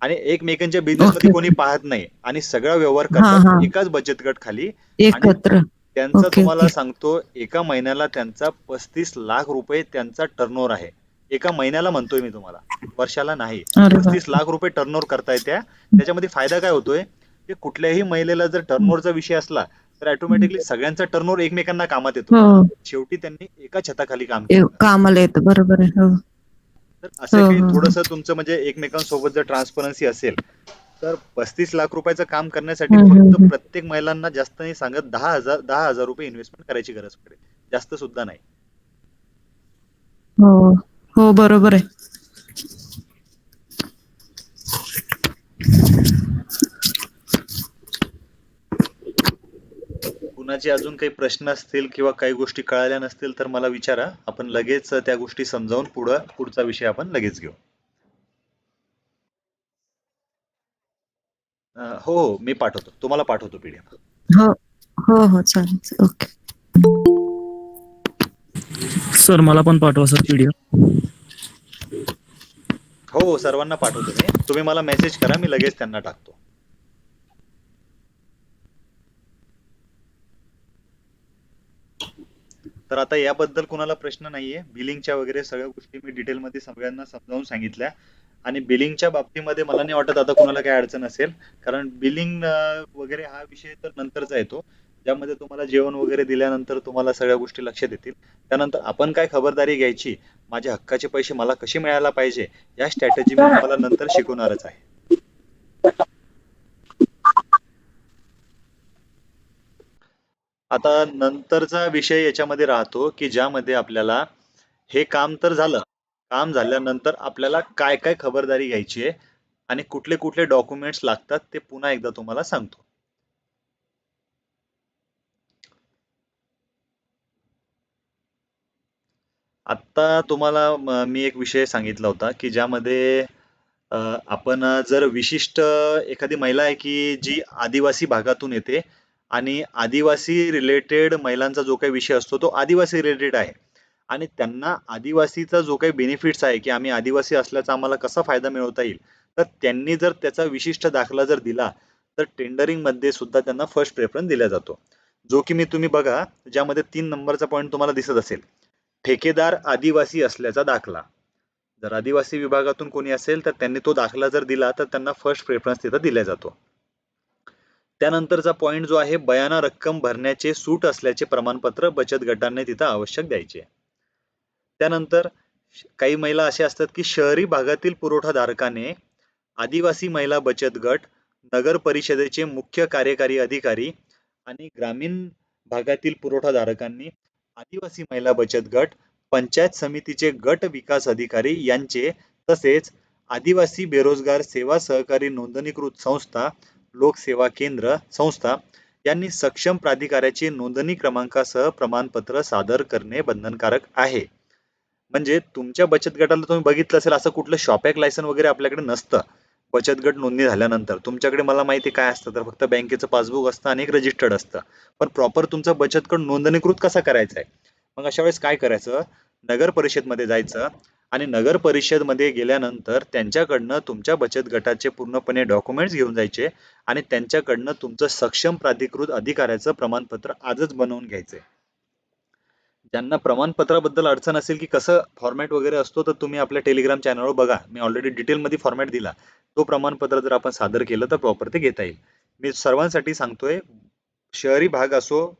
आणि एकमेकांच्या बिझनेस मध्ये
ओके
कोणी
ओके.
पाहत नाही आणि सगळा व्यवहार
हा
करतात
हा
एकाच बचत गट खाली. आणि
एकत्र.
त्यांचा
ओके
तुम्हाला
ओके.
सांगतो, एका महिन्याला त्यांचा 35 लाख रुपये त्यांचा टर्नओव्हर आहे. एका महिन्याला म्हणतोय मी तुम्हाला, वर्षाला नाही.
अरे
35
बापरे.
लाख रुपये टर्नओव्हर करताय त्याच्यामध्ये फायदा काय होतोय, की कुठल्याही महिलेला जर टर्नओव्हरचा विषय असला तर ऑटोमॅटिकली सगळ्यांचा टर्नओव्हर एकमेकांना कामात येतो.
हो
शेवटी त्यांनी एका छताखाली काम केलं.
कामाला येतं, बरोबर आहे. हो
तर असं
हो
काही
हो हो.
थोडंसं तुमचं म्हणजे एकमेकांसोबत जर ट्रान्सपरन्सी असेल, तर 35 लाख रुपयाचं काम करण्यासाठी फक्त
हम्म.
प्रत्येक महिलांना जास्त नाही सांगत, 10,000 रुपये इन्व्हेस्टमेंट करायची गरज पडेल, जास्त सुद्धा नाही.
हो हो बरोबर आहे.
कुणाचे अजून काही प्रश्न असतील किंवा काही गोष्टी कळाल्या नसतील तर मला विचारा, आपण लगेच त्या गोष्टी समजावून पुढचा विषय आपण लगेच घेऊ. हो हो, मी पाठवतो, तुम्हाला पाठवतो PDF.
हो हो हो चालेल, ओके.
सर मला पण पाठवा सर PDF.
हो हो, सर्वांना पाठवतो मी, तुम्ही मला मेसेज करा, मी लगेच त्यांना टाकतो. तर आता याबद्दल कुणाला प्रश्न नाहीये, बिलिंगच्या वगैरे सगळ्या गोष्टी मी डिटेलमध्ये सगळ्यांना समजावून सांगितल्या. आणि बिलिंगच्या बाबतीमध्ये मला नाही वाटत आता कुणाला काही अडचण असेल, कारण बिलिंग वगैरे हा विषय तर नंतरचा येतो, ज्यामध्ये तुम्हाला जेवण वगैरे दिल्यानंतर तुम्हाला सगळ्या गोष्टी लक्षात येतील. त्यानंतर आपण काय खबरदारी घ्यायची, माझ्या हक्काचे पैसे मला कसे मिळायला पाहिजे, या स्ट्रॅटेजी मी तुम्हाला नंतर शिकवणारच आहे. आता नंतरचा विषय याच्यामध्ये राहतो, की ज्यामध्ये आपल्याला हे काम तर झालं, काम झाल्यानंतर आपल्याला काय काय खबरदारी घ्यायची आहे आणि कुठले कुठले डॉक्युमेंट्स लागतात ते पुन्हा एकदा तुम्हाला सांगतो. आत्ता तुम्हाला मी एक विषय सांगितला होता, की ज्यामध्ये आपण जर विशिष्ट एखादी महिला आहे की जी आदिवासी भागातून येते आणि आदिवासी रिलेटेड महिलांचा जो काही विषय असतो तो आदिवासी रिलेटेड आहे, आणि त्यांना आदिवासीचा जो काही बेनिफिट्स आहे की आम्ही आदिवासी असल्याचा आम्हाला कसा फायदा मिळवता येईल, तर त्यांनी जर त्याचा विशिष्ट दाखला जर दिला तर टेंडरिंग मध्ये सुद्धा त्यांना फर्स्ट प्रेफरन्स दिला जातो, जो की तुम्ही बघा, ज्यामध्ये 3 नंबरचा पॉईंट तुम्हाला दिसत असेल, ठेकेदार आदिवासी असल्याचा दाखला. जर आदिवासी विभागातून कोणी असेल तर त्यांनी तो दाखला जर दिला तर त्यांना फर्स्ट प्रेफरन्स तिथं दिला जातो. त्यानंतरचा पॉईंट जो आहे, बयाना रक्कम भरण्याचे सूट असल्याचे प्रमाणपत्र बचत गटांनी तिथं आवश्यक द्यायचे. त्यानंतर काही महिला असे असतात की शहरी भागातील पुरवठाधारकाने आदिवासी महिला बचत गट, नगर परिषदेचे मुख्य कार्यकारी अधिकारी आणि ग्रामीण भागातील पुरवठाधारकांनी आदिवासी महिला बचत गट, पंचायत समितीचे गट विकास अधिकारी यांचे, तसेच आदिवासी बेरोजगार सेवा सहकारी नोंदणीकृत संस्था, लोकसेवा केंद्र संस्था यांनी सक्षम प्राधिकाऱ्याचे नोंदणी क्रमांकासह प्रमाणपत्र सादर करणे बंधनकारक आहे. म्हणजे तुमच्या बचत गटाला तुम्ही बघितलं असेल, असं कुठलं शॉपॅक लायसन वगैरे आपल्याकडे नसतं. बचत गट नोंदणी झाल्यानंतर तुमच्याकडे मला माहिती काय असतं, तर फक्त बँकेचं पासबुक असतं आणि एक रजिस्टर्ड असतं. पण प्रॉपर तुमचा बचत गट नोंदणीकृत कसा करायचा आहे, मग अशा वेळेस काय करायचं, नगर परिषदमध्ये जायचं आणि नगर परिषदमध्ये गेल्यानंतर त्यांच्याकडनं तुमच्या बचत गटाचे पूर्णपणे डॉक्युमेंट्स घेऊन जायचे आणि त्यांच्याकडनं तुमचं सक्षम प्राधिकृत अधिकाऱ्याचं प्रमाणपत्र आजच बनवून घ्यायचंय. ज्यांना प्रमाणपत्राबद्दल अडचण असेल की कसं फॉर्मॅट वगैरे असतो, तर तुम्ही आपल्या टेलिग्राम चॅनलवर बघा. मी ऑलरेडी डिटेलमध्ये फॉर्मॅट दिला. तो प्रमाणपत्र जर आपण सादर केलं तर प्रॉपर ते घेता येईल. मी सर्वांसाठी सांगतोय, शहरी भाग असो,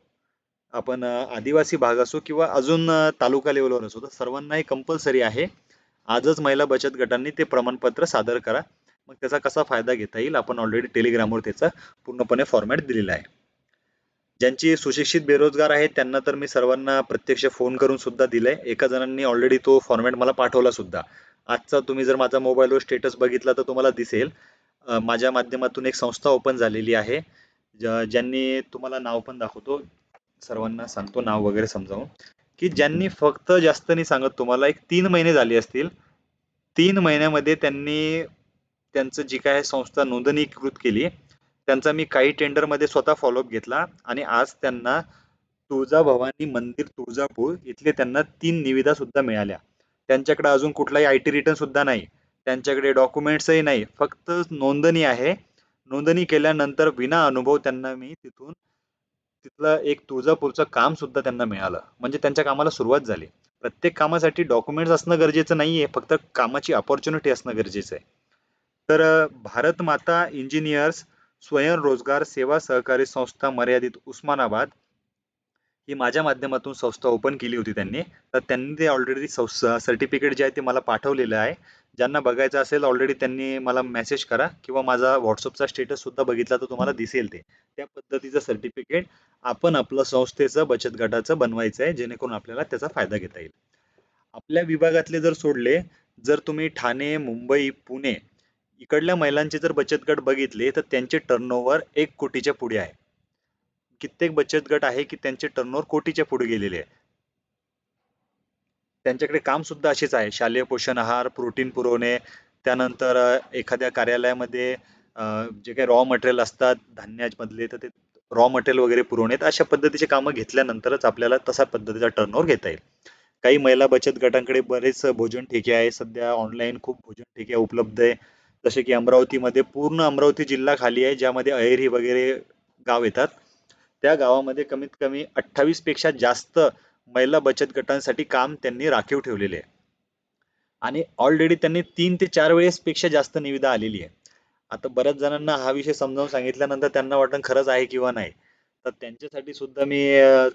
आपण आदिवासी भाग असो किंवा अजून तालुका लेवलवर असो, तर सर्वांना हे कंपल्सरी आहे. आजच महिला बचत गटांनी ते प्रमाणपत्र सादर करा. मग त्याचा कसा फायदा घेता येईल, आपण ऑलरेडी टेलिग्रामवर त्याचा पूर्णपणे फॉर्मॅट दिलेला आहे. ज्यांची सुशिक्षित बेरोजगार आहेत त्यांना तर मी सर्वांना प्रत्यक्ष फोन करून सुद्धा दिलंय. एका जणांनी ऑलरेडी तो फॉर्मॅट मला पाठवला सुद्धा. आजचा तुम्ही जर माझा मोबाईलवर स्टेटस बघितला तर तुम्हाला दिसेल. माझ्या माध्यमातून एक संस्था ओपन झालेली आहे, ज्यांनी तुम्हाला नाव पण दाखवतो, सर्वांना सांगतो नाव वगैरे समजावून, की ज्यांनी फक्त जास्त नाही सांगत तुम्हाला, एक 3 महिने झाले असतील. 3 महिन्यामध्ये त्यांनी त्यांचं जी काय संस्था नोंदणीकृत केली. त्यांचा मी काही टेंडरमध्ये स्वतः फॉलोअप घेतला आणि आज त्यांना तुळजाभवानी मंदिर तुळजापूर इथले त्यांना 3 निविदा सुद्धा मिळाल्या. त्यांच्याकडे अजून कुठलाही IT रिटर्न सुद्धा नाही. त्यांच्याकडे डॉक्युमेंट्सही नाही. फक्त नोंदणी आहे. नोंदणी केल्यानंतर विना अनुभव त्यांना मी तिथलं एक तुळजापूरचं काम सुद्धा त्यांना मिळालं. म्हणजे त्यांच्या कामाला सुरुवात झाली. प्रत्येक कामासाठी डॉक्युमेंट्स असणं गरजेचं नाहीये, फक्त कामाची अपॉर्च्युनिटी असणं गरजेचं आहे. तर भारत माता इंजिनियर्स स्वयंरोजगार सेवा सहकारी संस्था मर्यादित उस्मानाबाद ही माझ्या माध्यमातून संस्था ओपन केली होती त्यांनी. तर त्यांनी ते ऑलरेडी सर्टिफिकेट जे आहे ते मला पाठवलेलं आहे. ज्यांना बघायचं असेल ऑलरेडी त्यांनी मला मेसेज करा किंवा माझा व्हॉट्सअपचा स्टेटस सुद्धा बघितला तर तुम्हाला दिसेल ते. त्या पद्धतीचं सर्टिफिकेट आपण आपलं संस्थेचं बचत गटाचं बनवायचं आहे, जेणेकरून आपल्याला त्याचा फायदा घेता येईल. आपल्या विभागातले जर सोडले, जर तुम्ही ठाणे, मुंबई, पुणे इकडल्या महिलांचे जर बचत गट बघितले तर त्यांचे टर्नओव्हर 1 कोटीच्या पुढे आहे. कित्येक बचत गट आहे की त्यांचे टर्नओव्हर कोटीच्या पुढे गेलेले आहे. त्यांच्याकडे काम सुद्धा असेच आहे. शालेय पोषण आहार, प्रोटीन पुरवणे, त्यानंतर एखाद्या कार्यालयामध्ये जे काही रॉ मटेरियल असतात धान्यामधले, तर ते रॉ मटेरियल वगैरे पुरवणे. अशा पद्धतीचे कामं घेतल्यानंतरच आपल्याला तसा पद्धतीचा टर्नओव्हर घेता येईल. काही महिला बचत गटांकडे बरेच भोजन ठेके आहे. सध्या ऑनलाईन खूप भोजन ठेके उपलब्ध आहे. जसे की अमरावतीमध्ये पूर्ण अमरावती जिल्हा खाली आहे, ज्यामध्ये अहेरी वगैरे गाव येतात. त्या गावामध्ये कमीत कमी 28 पेक्षा जास्त महिला बचत गटांसाठी काम त्यांनी राखीव ठेवलेले आहे. आणि ऑलरेडी त्यांनी 3 ते 4 वेळेस पेक्षा जास्त निविदा आलेली आहे. आता बऱ्याच जणांना हा विषय समजावून सांगितल्यानंतर त्यांना वाटतं खरंच आहे किंवा नाही. तर त्यांच्यासाठी सुद्धा मी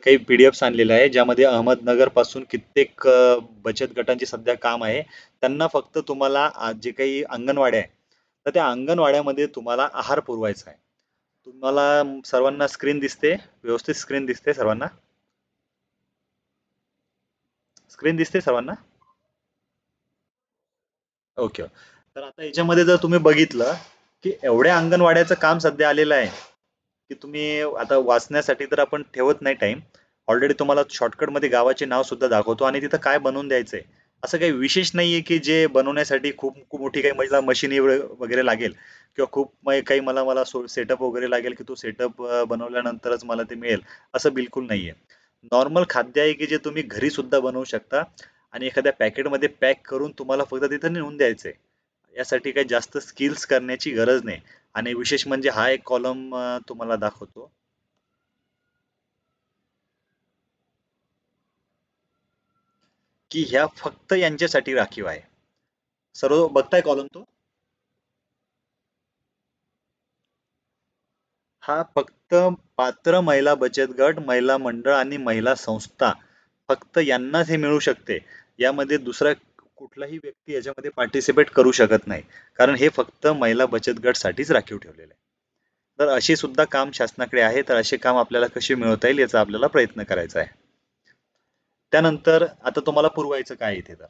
काही PDFs आणलेले आहे, ज्यामध्ये अहमदनगर पासून कित्येक बचत गटांचे सध्या काम आहे. त्यांना फक्त तुम्हाला जे काही अंगणवाड्या आहे, तर त्या अंगणवाड्यामध्ये तुम्हाला आहार पुरवायचा आहे. तुम्हाला सर्वांना स्क्रीन दिसते, व्यवस्थित स्क्रीन दिसते सर्वांना? स्क्रीन दिसते सर्वांना? ओके. तर आता याच्यामध्ये जर तुम्ही बघितलं की एवढ्या अंगणवाड्याचं काम सध्या आलेलं आहे की तुम्ही आता वाचण्यासाठी तर आपण ठेवत नाही टाइम. ऑलरेडी तुम्हाला शॉर्टकटमध्ये गावाचे नाव सुद्धा दाखवतो आणि तिथं काय बनवून द्यायचंय. असं काही विशेष नाहीये की जे बनवण्यासाठी खूप खूप मोठी काही महिला मशिनी वगैरे लागेल किंवा खूप काही मला सेटअप वगैरे लागेल की तो सेटअप बनवल्यानंतरच मला ते मिळेल, असं बिलकुल नाहीये. नॉर्मल खाद्य आहे की जे तुम्ही घरी सुद्धा बनवू शकता आणि एखाद्या पॅकेटमध्ये पॅक करून तुम्हाला फक्त तिथं नेऊन द्यायचंय. यासाठी काही जास्त स्किल्स करण्याची गरज नाही. आणि विशेष म्हणजे हा एक कॉलम तुम्हाला दाखवतो. की ह्या फक्त यांच्यासाठी राखीव आहे. सर्व बघताय कॉलम तो? हा फक्त पात्र महिला बचत गट, महिला मंडळ आणि महिला संस्था फक्त यांनाच हे मिळू शकते. यामध्ये दुसरा कुठलाही व्यक्ती याच्यामध्ये पार्टिसिपेट करू शकत नाही, कारण हे फक्त महिला बचत गट साठीच राखीव ठेवलेलं आहे. तर अशी सुद्धा काम शासनाकडे आहे. तर असे काम आपल्याला कसे मिळवता येईल याचा आपल्याला प्रयत्न करायचा आहे. त्यानंतर आता तुम्हाला पुरवायचं काय इथे, तर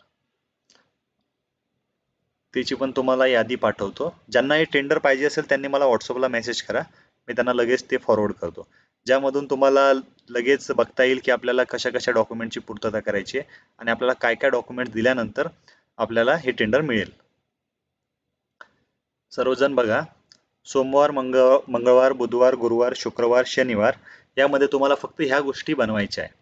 त्याची पण तुम्हाला यादी पाठवतो. ज्यांना हे टेंडर पाहिजे असेल त्यांनी मला व्हॉट्सअपला मेसेज करा, मी त्यांना लगेच ते फॉरवर्ड करतो. ज्यामधून तुम्हाला लगेच बघता येईल की आपल्याला कशा कशा डॉक्युमेंटची पूर्तता करायची आहे आणि आपल्याला काय काय डॉक्युमेंट दिल्यानंतर आपल्याला हे टेंडर मिळेल. सर्वजण बघा, सोमवार, मंगळवार, बुधवार, गुरुवार, शुक्रवार, शनिवार यामध्ये तुम्हाला फक्त ह्या गोष्टी बनवायच्या आहे.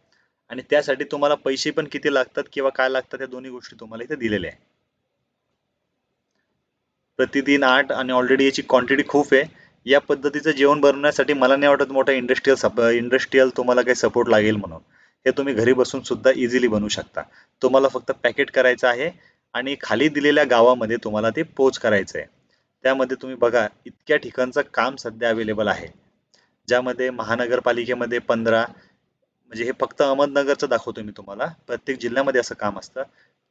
आणि त्यासाठी तुम्हाला पैसे पण किती लागतात किंवा काय लागतात त्या दोन्ही गोष्टी तुम्हाला इथे दिलेल्या आहे. प्रतिदिन 8 आणि ऑलरेडी याची क्वांटिटी खूप आहे. या पद्धतीचं जेवण बनवण्यासाठी मला नाही वाटत मोठा इंडस्ट्रियल तुम्हाला काही सपोर्ट लागेल म्हणून. हे तुम्ही घरी बसून सुद्धा इझिली बनवू शकता. तुम्हाला फक्त पॅकेट करायचं आहे आणि खाली दिलेल्या गावामध्ये तुम्हाला ते पोच करायचं आहे. त्यामध्ये तुम्ही बघा इतक्या ठिकाणचं काम सध्या अवेलेबल आहे, ज्यामध्ये महानगरपालिकेमध्ये 15, म्हणजे हे फक्त अहमदनगरचं दाखवतो मी तुम्हाला, प्रत्येक जिल्ह्यामध्ये असं काम असतं.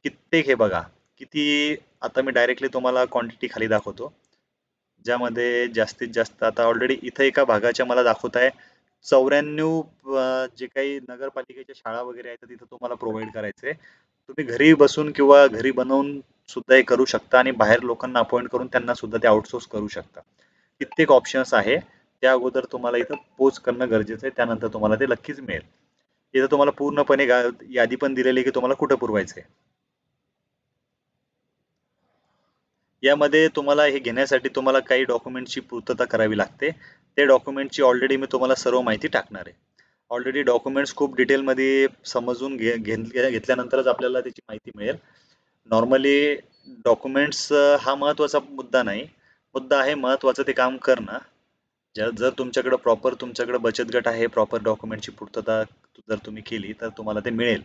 कित्येक हे बघा किती, आता मी डायरेक्टली तुम्हाला क्वांटिटी खाली दाखवतो, ज्यामध्ये जास्तीत जास्त आता ऑलरेडी इथं एका भागाच्या मला दाखवत आहे 94 जे काही नगरपालिकेच्या शाळा वगैरे आहेत तिथं तुम्हाला प्रोव्हाइड करायचे. तुम्ही घरी बसून किंवा घरी बनवून सुद्धा हे करू शकता आणि बाहेर लोकांना अपॉइंट करून त्यांना सुद्धा ते आउटसोर्स करू शकता. कित्येक ऑप्शन्स आहे. त्या अगोदर तुम्हाला इथं पोच करणं गरजेचं आहे, त्यानंतर तुम्हाला ते नक्कीच मिळेल. इथं तुम्हाला पूर्णपणे यादी पण दिलेली आहे की तुम्हाला कुठं पुरवायचं आहे. यामध्ये तुम्हाला हे घेण्यासाठी तुम्हाला काही डॉक्युमेंटची पूर्तता करावी लागते. ते डॉक्युमेंटची ऑलरेडी मी तुम्हाला सर्व माहिती टाकणार आहे. ऑलरेडी डॉक्युमेंट्स खूप डिटेलमध्ये समजून घेतल्यानंतरच आपल्याला त्याची माहिती मिळेल. नॉर्मली डॉक्युमेंट्स हा महत्त्वाचा मुद्दा नाही. मुद्दा आहे महत्त्वाचं ते काम करणं. जर तुमच्याकडे प्रॉपर तुमच्याकडे बचत गट आहे, प्रॉपर डॉक्युमेंटची पूर्तता जर तुम्ही केली तर तुम्हाला ते मिळेल.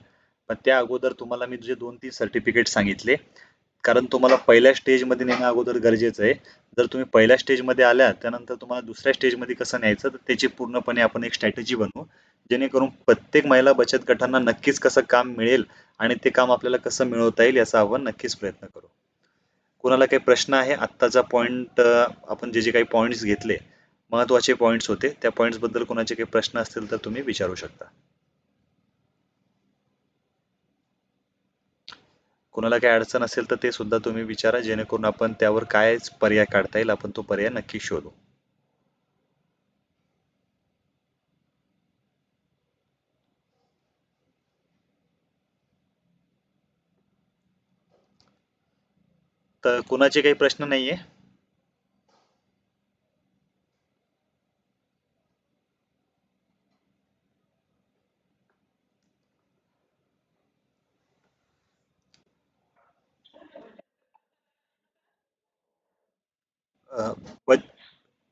पण त्या अगोदर तुम्हाला मी जे 2-3 सर्टिफिकेट सांगितले, कारण तुम्हाला पहिल्या स्टेजमध्ये नेणं अगोदर गरजेचं आहे. जर तुम्ही पहिल्या स्टेजमध्ये आल्या त्यानंतर तुम्हाला दुसऱ्या स्टेजमध्ये कसं न्यायचं तर त्याची पूर्णपणे आपण एक स्ट्रॅटेजी बनवू, जेणेकरून प्रत्येक महिला बचत गटांना नक्कीच कसं काम मिळेल आणि ते काम आपल्याला कसं मिळवता येईल याचा आपण नक्कीच प्रयत्न करू. कोणाला काही प्रश्न आहे? आत्ताचा पॉईंट आपण जे काही पॉईंट्स घेतले महत्त्वाचे पॉईंट्स होते, त्या पॉईंट्स बद्दल कोणाचे काही प्रश्न असतील तर तुम्ही विचारू शकता. कोणाला काही अडचण असेल तर ते सुद्धा तुम्ही विचारा, जेणेकरून आपण त्यावर काय पर्याय काढता येईल आपण तो पर्याय नक्की शोधू. तर कोणाचे काही प्रश्न नाहीये?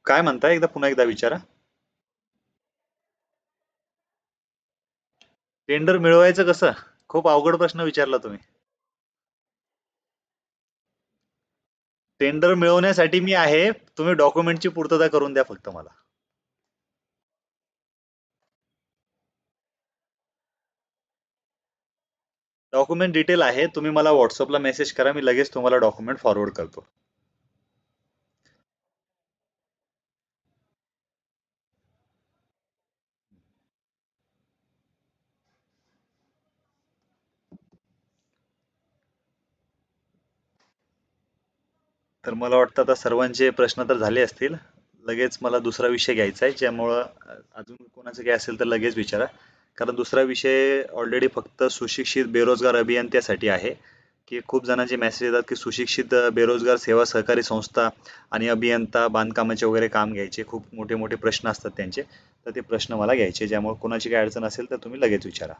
काय म्हणताय? पुन्हा एकदा विचारा. टेंडर मिळवायचं कसं? खूप अवघड प्रश्न विचारला तुम्ही. टेंडर मिळवण्यासाठी मी आहे, तुम्ही डॉक्युमेंटची पूर्तता करून द्या फक्त मला. डॉक्युमेंट डिटेल आहे, तुम्ही मला व्हॉट्सअपला मेसेज करा, मी लगेच तुम्हाला डॉक्युमेंट फॉरवर्ड करतो. तर मला वाटतं आता सर्वांचे प्रश्न तर झाले असतील. लगेच मला दुसरा विषय घ्यायचा आहे, ज्यामुळं अजून कोणाचं काही असेल तर लगेच विचारा. कारण दुसरा विषय ऑलरेडी फक्त सुशिक्षित बेरोजगार अभियंत्यासाठी आहे, की खूप जणांचे मेसेज येतात की सुशिक्षित बेरोजगार सेवा सहकारी संस्था आणि अभियंता बांधकामाचे वगैरे काम घ्यायचे, खूप मोठे मोठे प्रश्न असतात त्यांचे, तर ते प्रश्न मला घ्यायचे. ज्यामुळे कोणाची काही अडचण असेल तर तुम्ही लगेच विचारा.